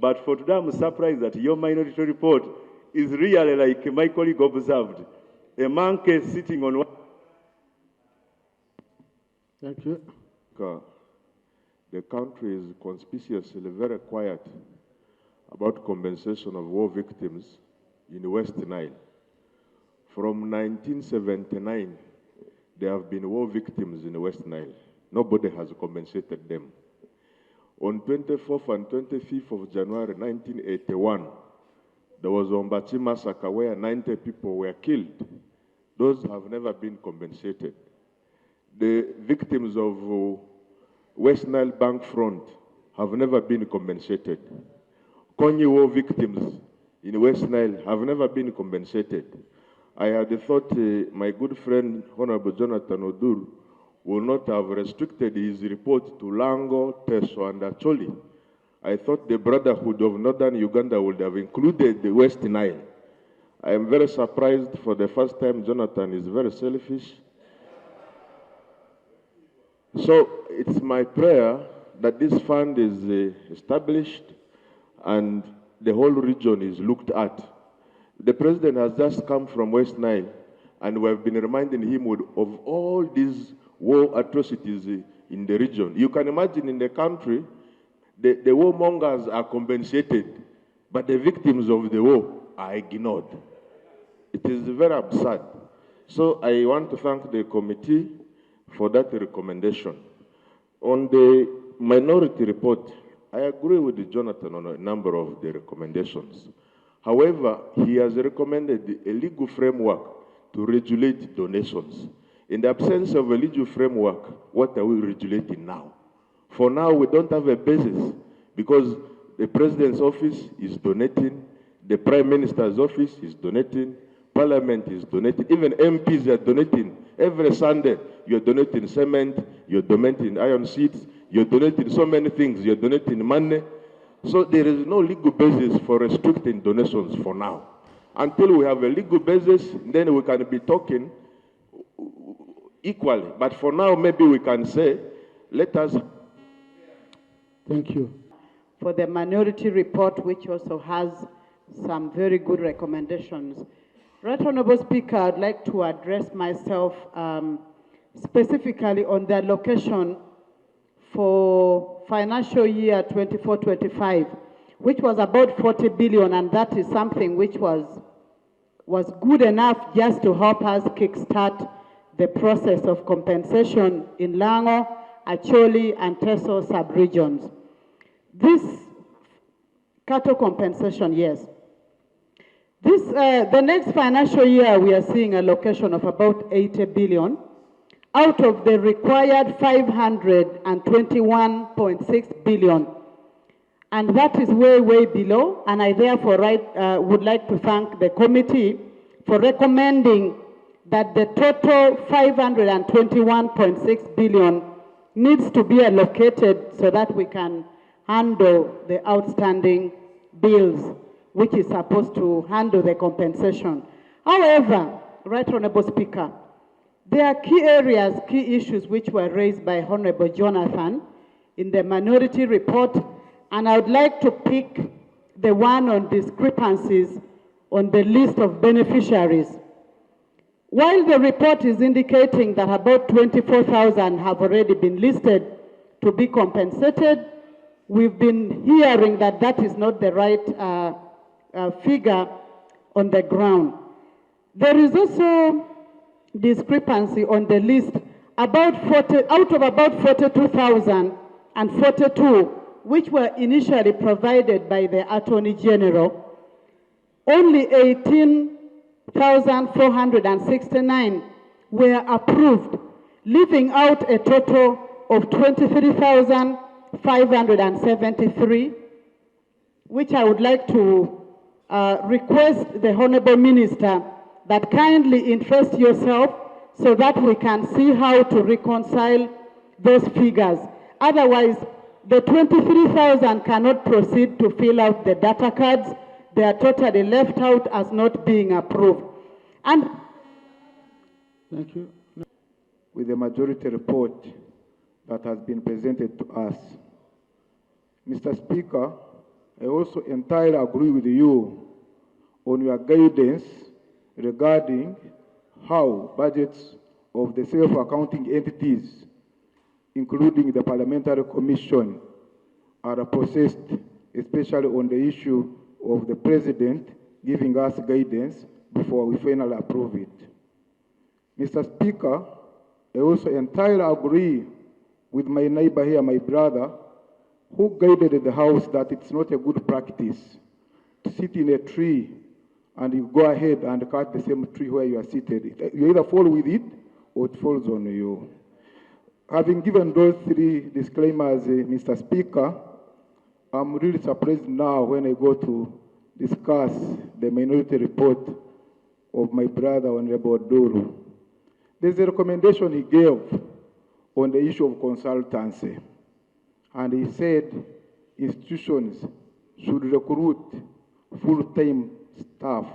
But for today, I'm surprised that your minority report is really like my colleague observed, a monkey sitting on one. Thank you. The country is conspicuously very quiet about compensation of war victims in the West Nile. From 1979, there have been war victims in the West Nile. Nobody has compensated them. On 24th and 25th of January 1981, there was Ombachi massacre where 90 people were killed. Those have never been compensated. The victims of West Nile Bank front have never been compensated. Konyi war victims in West Nile have never been compensated. I had thought my good friend, Honorable Jonathan Odur, will not have restricted his report to Lango, Teso, and Acholi. I thought the Brotherhood of Northern Uganda would have included the West Nile. I am very surprised. For the first time, Jonathan is very selfish. So it's my prayer that this fund is established and the whole region is looked at. The president has just come from West Nile, and we have been reminding him of all these war atrocities in the region. You can imagine in the country, the warmongers are compensated, but the victims of the war are ignored. It is very absurd. So I want to thank the committee for that recommendation. On the minority report, I agree with Jonathan on a number of the recommendations. However, he has recommended a legal framework to regulate donations. In the absence of a legal framework, what are we regulating now? For now, we don't have a basis because the president's office is donating, the prime minister's office is donating, parliament is donating, even MPs are donating. Every Sunday, you're donating cement, you're donating iron sheets, you're donating so many things, you're donating money. So there is no legal basis for restricting donations for now. Until we have a legal basis, then we can be talking equally. But for now, maybe we can say, let us. Thank you. For the minority report, which also has some very good recommendations. Right Honorable Speaker, I'd like to address myself specifically on the allocation for financial year 24-25, which was about 40 billion, and that is something which was good enough just to help us kickstart the process of compensation in Lango, Acholi, and Teso sub-regions. This cattle compensation, yes. The next financial year, we are seeing a allocation of about 80 billion out of the required 521.6 billion. And that is way, way below. And I therefore would like to thank the committee for recommending that the total 521.6 billion needs to be allocated so that we can handle the outstanding bills, which is supposed to handle the compensation. However, Right Honorable Speaker, there are key areas, key issues which were raised by Honorable Jonathan in the minority report, and I would like to pick the one on discrepancies on the list of beneficiaries. While the report is indicating that about 24,000 have already been listed to be compensated, we've been hearing that that is not the right figure on the ground. There is also discrepancy on the list. Out of about 42,042, which were initially provided by the Attorney General, only 18,469 were approved, leaving out a total of 23,573, which I would like to request the Honorable Minister that kindly interest yourself so that we can see how to reconcile those figures. Otherwise, the 23,000 cannot proceed to fill out the data cards. They are totally left out as not being approved. And thank you. With the majority report that has been presented to us. Mr. Speaker, I also entirely agree with you on your guidance regarding how budgets of the self-accounting entities, including the Parliamentary Commission, are processed, especially on the issue of the President giving us guidance before we finally approve it. Mr. Speaker, I also entirely agree with my neighbor here, my brother, who guided the House that it's not a good practice to sit in a tree and you go ahead and cut the same tree where you are seated. You either fall with it or it falls on you. Having given those three disclaimers, Mr. Speaker, I'm really surprised now when I go to discuss the minority report of my brother, Honorable Odur. There's a recommendation he gave on the issue of consultancy. And he said institutions should recruit full-time staff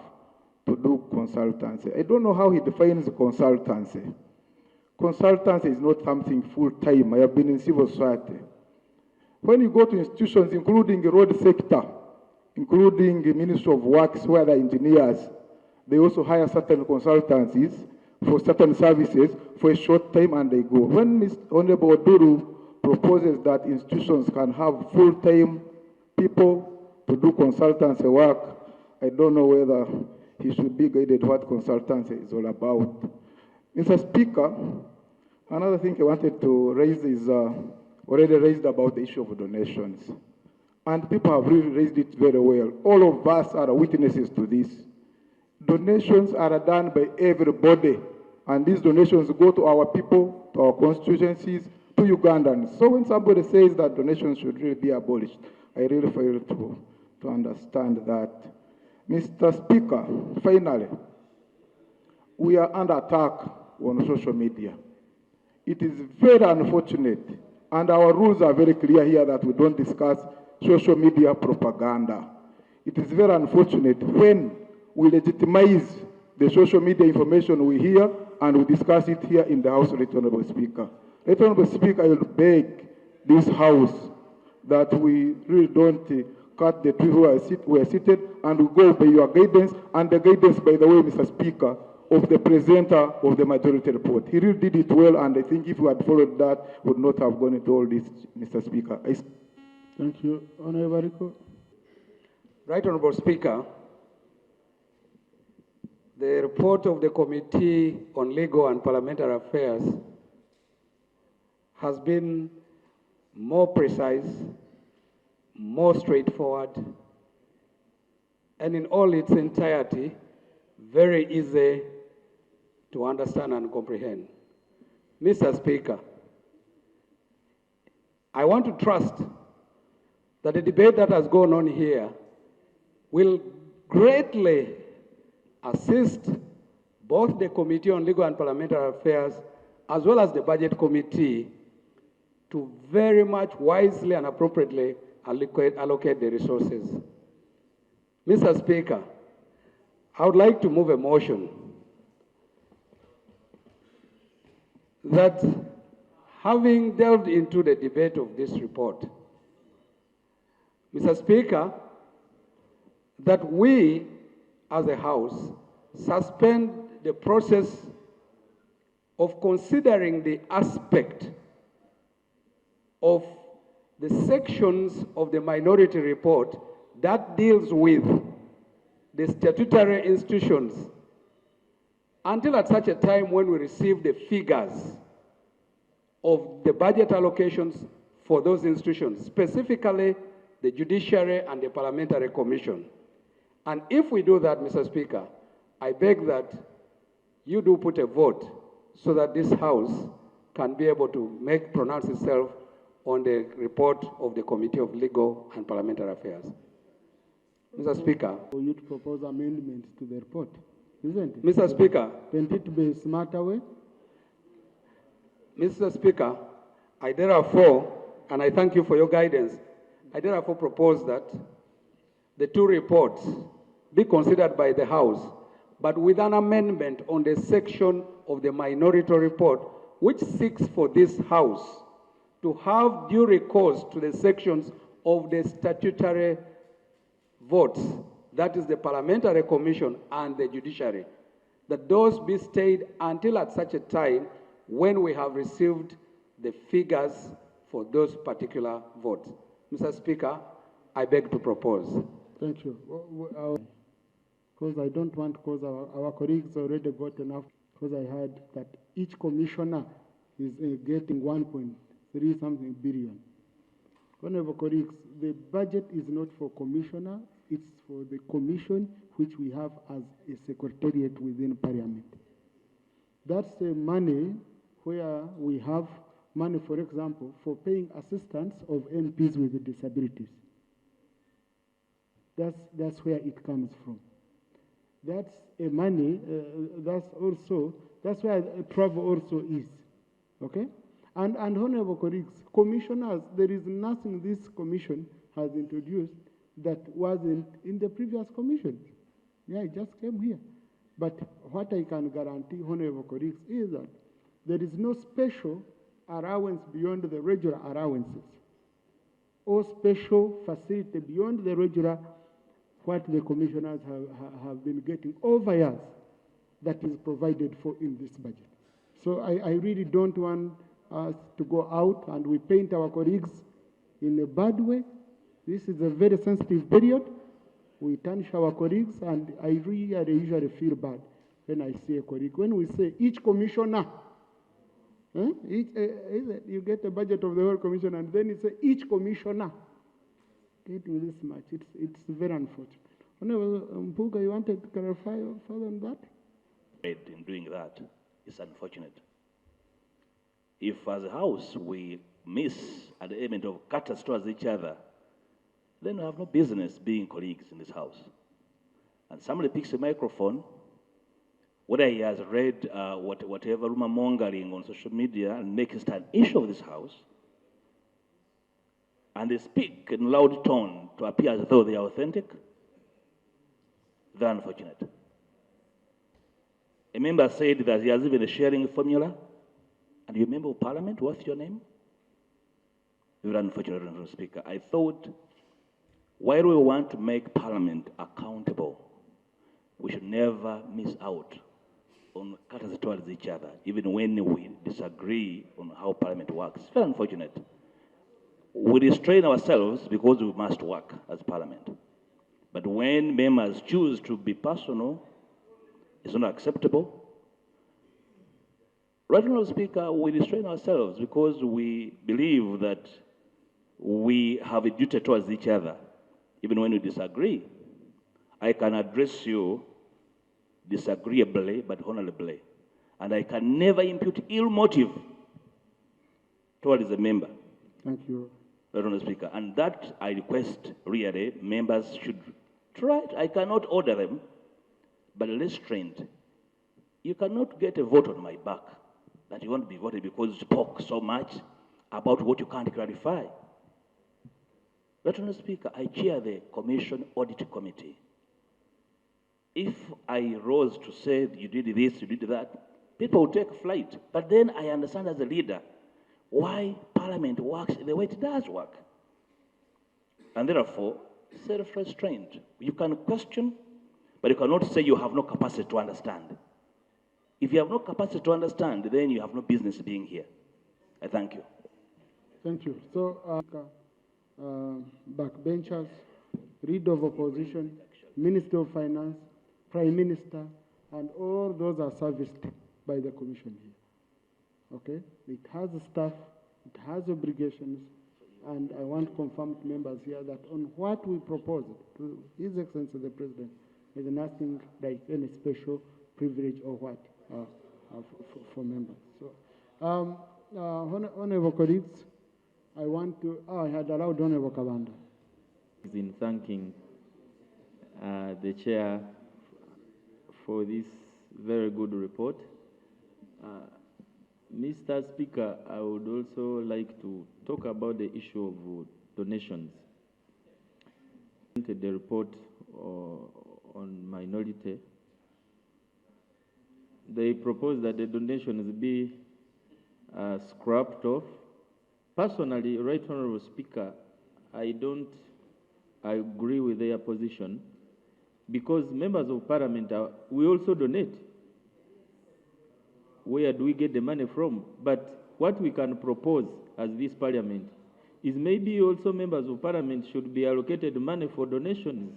to do consultancy. I don't know how he defines consultancy. Consultancy is not something full-time. I have been in civil society. When you go to institutions, including the road sector, including the Ministry of Works, where the engineers, they also hire certain consultancies for certain services for a short time and they go. When Mr. Honorable Odur proposes that institutions can have full-time people to do consultancy work, I don't know whether he should be guided what consultancy is all about. Mr. Speaker, another thing I wanted to raise is already raised about the issue of donations. And people have really raised it very well. All of us are witnesses to this. Donations are done by everybody. And these donations go to our people, to our constituencies, to Ugandans. So when somebody says that donations should really be abolished, I really fail to understand that. Mr. Speaker, finally, we are under attack on social media. It is very unfortunate, and our rules are very clear here that we don't discuss social media propaganda. It is very unfortunate when we legitimize the social media information we hear and we discuss it here in the House, Right Honorable Speaker. Right Honorable Speaker, I will beg this House that we really don't cut the tree where we are seated and we go by your guidance and the guidance, by the way, Mr. Speaker, of the presenter of the majority report. He really did it well, and I think if we had followed that, we would not have gone into all this, Mr. Speaker. Thank you. Honorable Rico. Right Honorable Speaker, the report of the Committee on Legal and Parliamentary Affairs has been more precise, more straightforward, and in all its entirety, very easy to understand and comprehend. Mr. Speaker, I want to trust that the debate that has gone on here will greatly assist both the Committee on Legal and Parliamentary Affairs as well as the Budget Committee to very much wisely and appropriately allocate the resources. Mr. Speaker, I would like to move a motion that, having delved into the debate of this report, Mr. Speaker, that we as a House suspend the process of considering the aspect of the sections of the minority report that deals with the statutory institutions until at such a time when we receive the figures of the budget allocations for those institutions, specifically the Judiciary and the Parliamentary Commission. And if we do that, Mr. Speaker, I beg that you do put a vote so that this House can be able to pronounce itself on the report of the Committee of Legal and Parliamentary Affairs. Mr. Speaker. For you to propose amendments to the report, isn't it? Mr. Speaker. Can't it be a smarter way? Mr. Speaker, I therefore, and I thank you for your guidance, I therefore propose that the two reports be considered by the House, but with an amendment on the section of the minority report which seeks for this House to have due recourse to the sections of the statutory votes, that is the Parliamentary Commission and the Judiciary, that those be stayed until at such a time when we have received the figures for those particular votes. Mr. Speaker, I beg to propose. Thank you. Because I don't want, because our colleagues already got enough, because I heard that each commissioner is getting 1.3 something billion. Honorable colleagues, the budget is not for commissioner, it's for the commission which we have as a secretariat within Parliament. That's money where we have money, for example, for paying assistance of MPs with disabilities. That's where it comes from. That's a money, that's where travel also is, okay? And honorable colleagues, commissioners, there is nothing this commission has introduced that wasn't in the previous commission. Yeah, it just came here. But what I can guarantee, honorable colleagues, is that there is no special allowance beyond the regular allowances or special facility beyond the regular what the commissioners have been getting over years that is provided for in this budget. So I really don't want us to go out and we paint our colleagues in a bad way. This is a very sensitive period. We tarnish our colleagues, and I really usually feel bad when I see a colleague. When we say each commissioner, you get a budget of the whole commission, and then you say each commissioner getting this much. It's very unfortunate. Honorable Mpuga, you wanted to clarify further on that? In doing that, it's unfortunate. If as a House we miss an element of courtesy towards each other, then we have no business being colleagues in this House. And somebody picks a microphone, whether he has read whatever rumor mongering on social media and makes it an issue of this House, and they speak in loud tone to appear as though they are authentic, they're unfortunate. A member said that he has even a sharing formula, and you member of parliament, what's your name? You're unfortunate, Mr. Speaker. I thought, while we want to make parliament accountable, we should never miss out on cutters towards each other, even when we disagree on how parliament works. It's very unfortunate. We restrain ourselves because we must work as parliament. But when members choose to be personal, it's not acceptable. Right now, Speaker, we restrain ourselves because we believe that we have a duty towards each other, even when we disagree. I can address you disagreeably but honorably, and I can never impute ill motive towards a member. Thank you. Honorable Speaker, and that I request really members should try it. I cannot order them, but restraint. You cannot get a vote on my back that you won't be voted because you spoke so much about what you can't clarify. Honorable Speaker, I chair the Commission Audit Committee. If I rose to say you did this, you did that, people will take flight. But then I understand as a leader why Parliament works the way it does work. And therefore, self-restraint. You can question, but you cannot say you have no capacity to understand. If you have no capacity to understand, then you have no business being here. I thank you. Thank you. So, backbenchers, leader of opposition, Minister of Finance, Prime Minister, and all those are serviced by the Commission here. Okay? It has staff, it has obligations, and I want to confirm to members here that on what we propose to His Excellency the President, there is nothing like any special privilege or what for members. So, honorable colleagues, I want to, I had allowed Honorable Kabanda. In thanking the chair for this very good report. Mr. Speaker, I would also like to talk about the issue of donations. The report on minority, they propose that the donations be scrapped off. Personally, Right Honorable Speaker, I don't agree with their position because members of parliament, we also donate. Where do we get the money from? But what we can propose as this parliament is maybe also members of parliament should be allocated money for donations.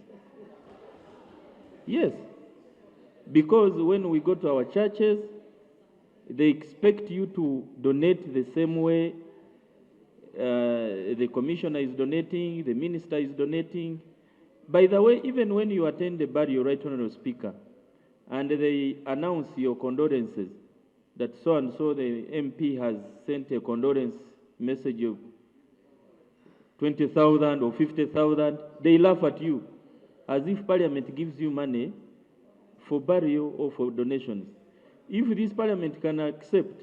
Yes, because when we go to our churches, they expect you to donate the same way the commissioner is donating, the minister is donating. By the way, even when you attend the burial, Right Honorable Speaker, and they announce your condolences, that so-and-so, the MP has sent a condolence message of 20,000 or 50,000, they laugh at you, as if Parliament gives you money for burial or for donations. If this Parliament can accept,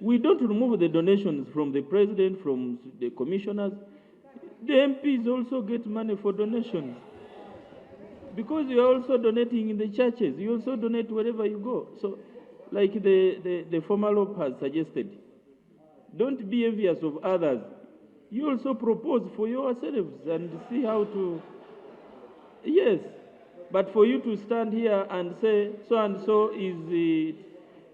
we don't remove the donations from the President, from the commissioners. The MPs also get money for donations. Because you are also donating in the churches. You also donate wherever you go. So, like the former law has suggested, don't be envious of others. You also propose for yourselves and see how to... Yes, but for you to stand here and say so-and-so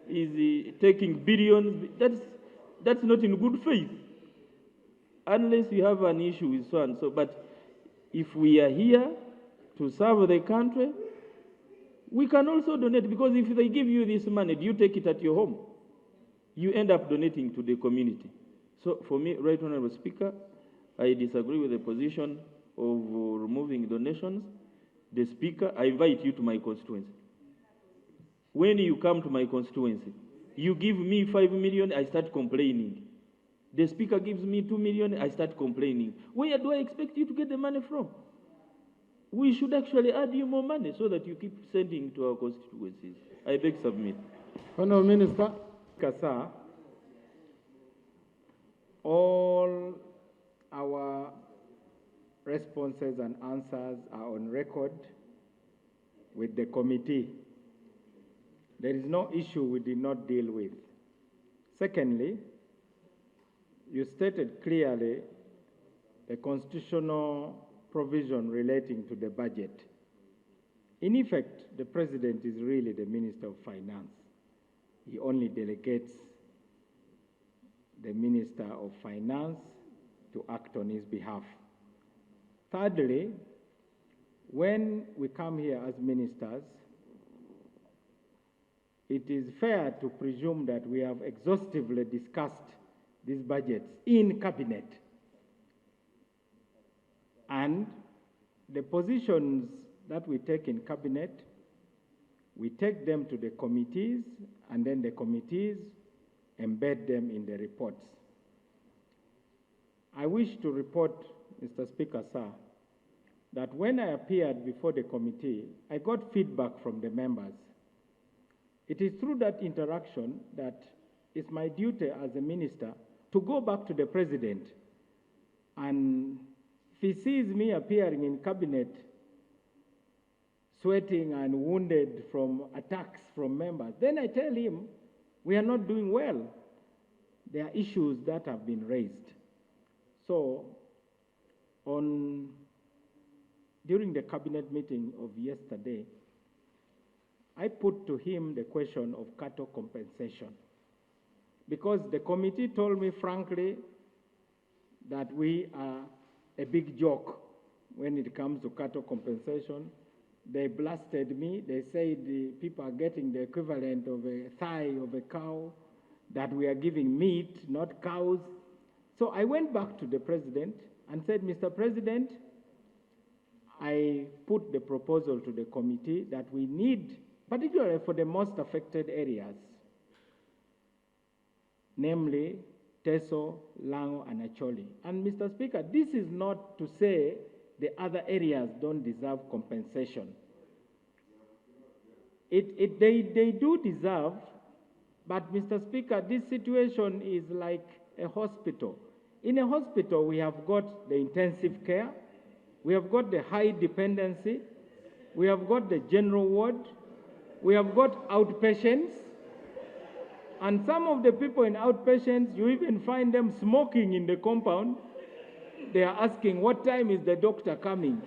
is taking billions, that's not in good faith. Unless you have an issue with so-and-so. But if we are here to serve the country, we can also donate, because if they give you this money, do you take it at your home? You end up donating to the community. So for me, Right Honorable Speaker, I disagree with the position of removing donations. The Speaker, I invite you to my constituency. When you come to my constituency, you give me 5 million, I start complaining. The Speaker gives me 2 million, I start complaining. Where do I expect you to get the money from? We should actually add you more money so that you keep sending to our constituencies. I beg submit. Honorable Minister. Kasa, all our responses and answers are on record with the committee. There is no issue we did not deal with. Secondly, you stated clearly the constitutional provision relating to the budget. In effect, the President is really the Minister of Finance. He only delegates the Minister of Finance to act on his behalf. Thirdly, when we come here as ministers, it is fair to presume that we have exhaustively discussed these budgets in cabinet. And the positions that we take in cabinet, we take them to the committees, and then the committees embed them in the reports. I wish to report, Mr. Speaker, sir, that when I appeared before the committee, I got feedback from the members. It is through that interaction that it's my duty as a minister to go back to the President, and if he sees me appearing in cabinet sweating and wounded from attacks from members, then I tell him we are not doing well. There are issues that have been raised. So during the cabinet meeting of yesterday, I put to him the question of cattle compensation, because the committee told me frankly that we are a big joke when it comes to cattle compensation. They blasted me. They said the people are getting the equivalent of a thigh of a cow, that we are giving meat, not cows. So I went back to the President and said, Mr. President, I put the proposal to the committee that we need, particularly for the most affected areas, namely Teso, Lango, and Acholi. And Mr. Speaker, this is not to say the other areas don't deserve compensation. They do deserve, but Mr. Speaker, this situation is like a hospital. In a hospital, we have got the intensive care, we have got the high dependency, we have got the general ward, we have got outpatients, and some of the people in outpatients, you even find them smoking in the compound. They are asking, what time is the doctor coming?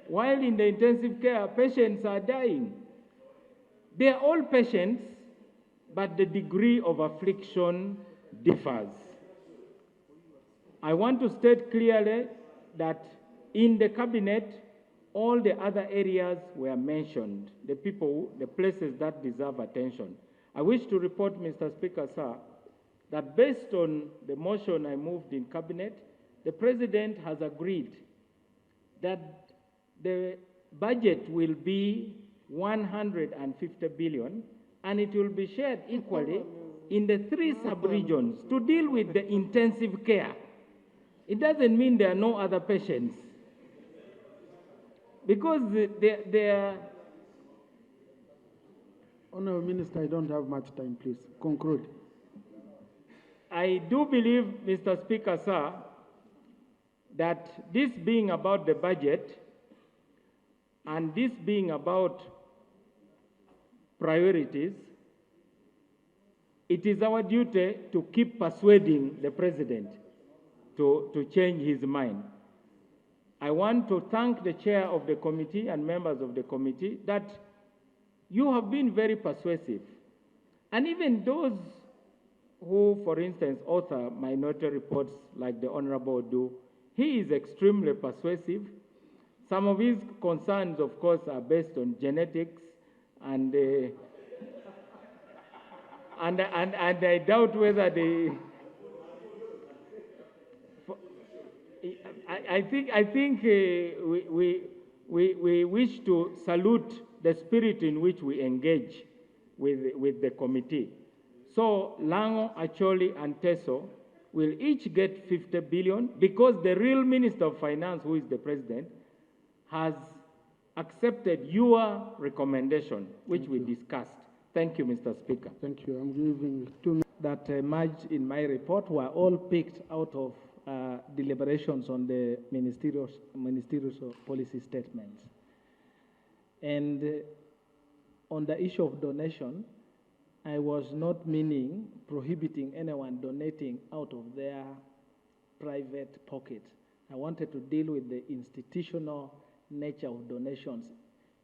While in the intensive care, patients are dying. They are all patients, but the degree of affliction differs. I want to state clearly that in the cabinet, all the other areas were mentioned, the places that deserve attention. I wish to report, Mr. Speaker, sir, that based on the motion I moved in cabinet, the President has agreed that the budget will be 150 billion, and it will be shared equally in the 3 sub-regions to deal with the intensive care. It doesn't mean there are no other patients, because there. Honourable Minister, I don't have much time, please. Conclude. I do believe, Mr. Speaker, sir, that this being about the budget and this being about priorities, it is our duty to keep persuading the President to change his mind. I want to thank the chair of the committee and members of the committee that you have been very persuasive. And even those who, for instance, author minority reports like the Honorable Odur, he is extremely persuasive. Some of his concerns, of course, are based on genetics, and I doubt whether they. I think we wish to salute the spirit in which we engage with the committee. So Lango, Acholi, and Teso will each get 50 billion because the real Minister of Finance, who is the President, has accepted your recommendation, which we discussed. Thank you, Mr. Speaker. Thank you. I'm giving 2 minutes. that emerged in my report were all picked out of deliberations on the ministerial policy statements. And on the issue of donation, I was not meaning prohibiting anyone donating out of their private pockets. I wanted to deal with the institutional nature of donations.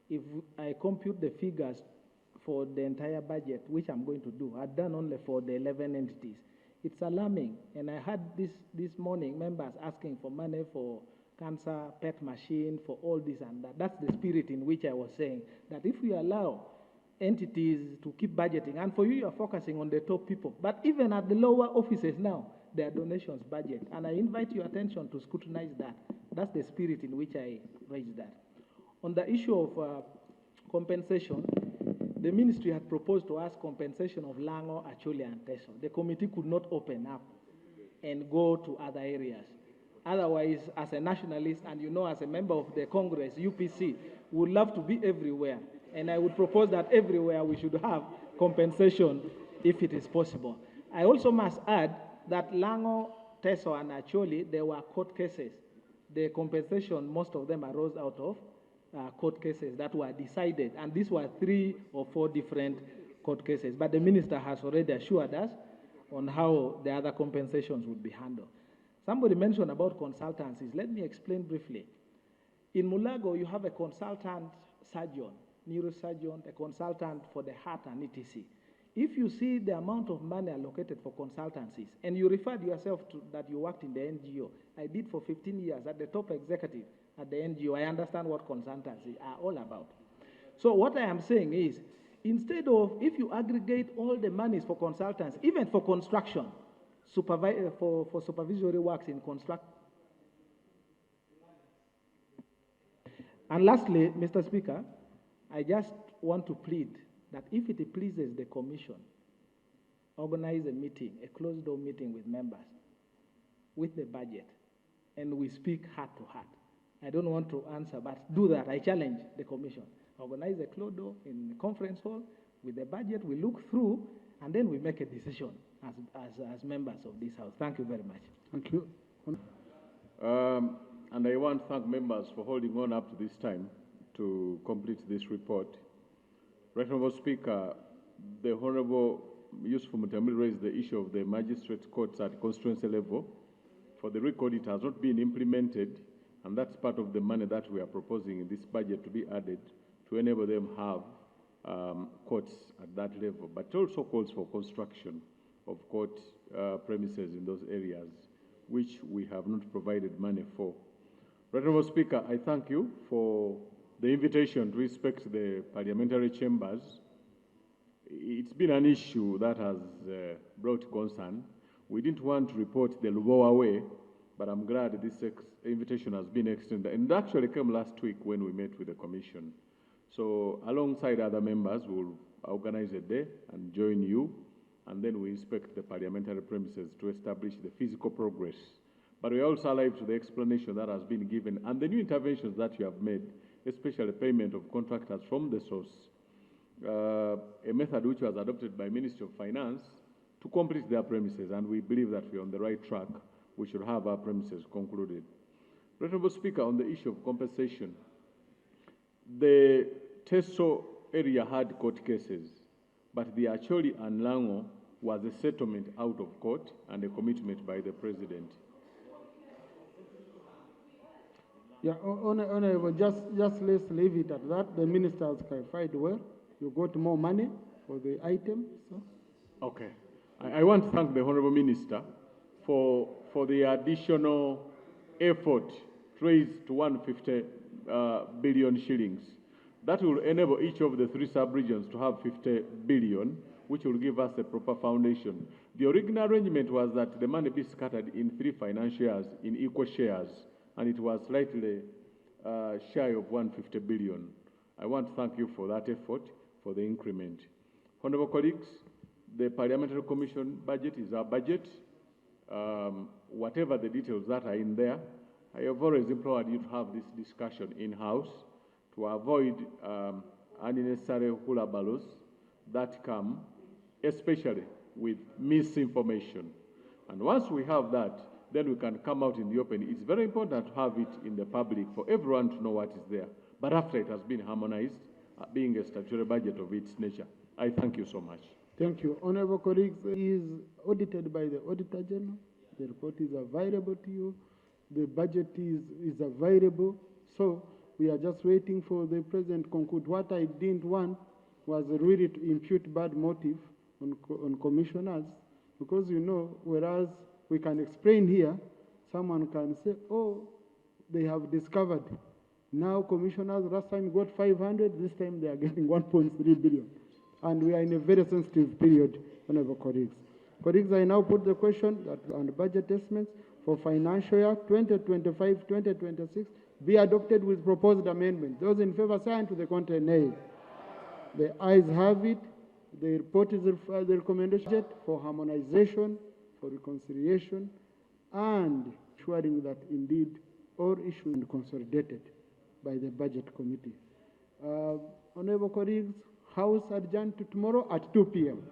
If I compute the figures for the entire budget, which I'm going to do, I've done only for the 11 entities. It's alarming, and I had this morning members asking for money for cancer, PET machine, for all this and that. That's the spirit in which I was saying that if we allow entities to keep budgeting, and for you, you're focusing on the top people, but even at the lower offices now, there are donations budget, and I invite your attention to scrutinize that. That's the spirit in which I raised that. On the issue of compensation, the ministry had proposed to us compensation of Lango, Acholi, and Teso. The committee could not open up and go to other areas. Otherwise, as a nationalist, and you know, as a member of the Congress, UPC, would love to be everywhere. And I would propose that everywhere we should have compensation if it is possible. I also must add that Lango, Teso, and Acholi, there were court cases. The compensation, most of them arose out of court cases that were decided, and these were 3 or 4 different court cases. But the minister has already assured us on how the other compensations would be handled. Somebody mentioned about consultancies. Let me explain briefly. In Mulago, you have a consultant surgeon, neurosurgeon, a consultant for the heart and etc. If you see the amount of money allocated for consultancies, and you referred yourself to that you worked in the NGO, I did for 15 years at the top executive at the NGO. I understand what consultancies are all about. So what I am saying is, instead of, if you aggregate all the monies for consultants, even for construction, for supervisory works in construction. And lastly, Mr. Speaker, I just want to plead that if it pleases the commission, organize a meeting, a closed-door meeting with members, with the budget, and we speak heart to heart. I don't want to answer, but do that. I challenge the commission. Organize a closed door in the conference hall with the budget. We look through, and then we make a decision as members of this house. Thank you very much. Thank you. And I want to thank members for holding on up to this time to complete this report. Right Honourable Speaker, the Honourable Yusuf Mutamil raised the issue of the magistrate courts at constituency level. For the record, it has not been implemented, and that's part of the money that we are proposing in this budget to be added to enable them have courts at that level. But it also calls for construction of court premises in those areas, which we have not provided money for. Right Honourable Speaker, I thank you for the invitation to respect the parliamentary chambers. It's been an issue that has brought concern. We didn't want to report the Lubowa way, but I'm glad this invitation has been extended. And it actually came last week when we met with the commission. So alongside other members, we'll organize a day and join you, and then we inspect the parliamentary premises to establish the physical progress. But we are also alive to the explanation that has been given and the new interventions that you have made, especially payment of contractors from the source, a method which was adopted by Ministry of Finance to complete their premises, and we believe that we're on the right track. We should have our premises concluded. Honourable Speaker, on the issue of compensation, the Teso area had court cases, but the Acholi and Lango was a settlement out of court and a commitment by the President. Yeah, Honourable, just let's leave it at that. The minister has clarified well. You got more money for the item, so. Okay. I want to thank the Honourable Minister for the additional effort raised to 150 billion shillings. That will enable each of the 3 sub-regions to have 50 billion, which will give us a proper foundation. The original arrangement was that the money be scattered in 3 financial years in equal shares, and it was slightly shy of 150 billion. I want to thank you for that effort, for the increment. Honourable colleagues, the Parliamentary Commission budget is our budget. Whatever the details that are in there, I have always implored you to have this discussion in-house to avoid unnecessary hulabalus that come, especially with misinformation. And once we have that, then we can come out in the open. It's very important to have it in the public for everyone to know what is there. But after it has been harmonized, being a statutory budget of its nature. I thank you so much. Thank you. Honorable colleagues, is audited by the Auditor General. The report is available to you. The budget is available. So we are just waiting for the President to conclude. What I didn't want was really to impute bad motive on commissioners, because, you know, whereas we can explain here, someone can say, oh, they have discovered. Now commissioners, last time got 500, this time they are getting 1.3 billion. And we are in a very sensitive period, honorable colleagues. Colleagues, I now put the question that on the budget estimates for financial year 2025-2026 be adopted with proposed amendment. Those in favor say aye, to the contrary nay. The ayes have it. The report is the recommendation for harmonization, for reconciliation, and ensuring that indeed all issues are consolidated by the budget committee. Honorable colleagues, House adjourned to tomorrow at 2 p.m.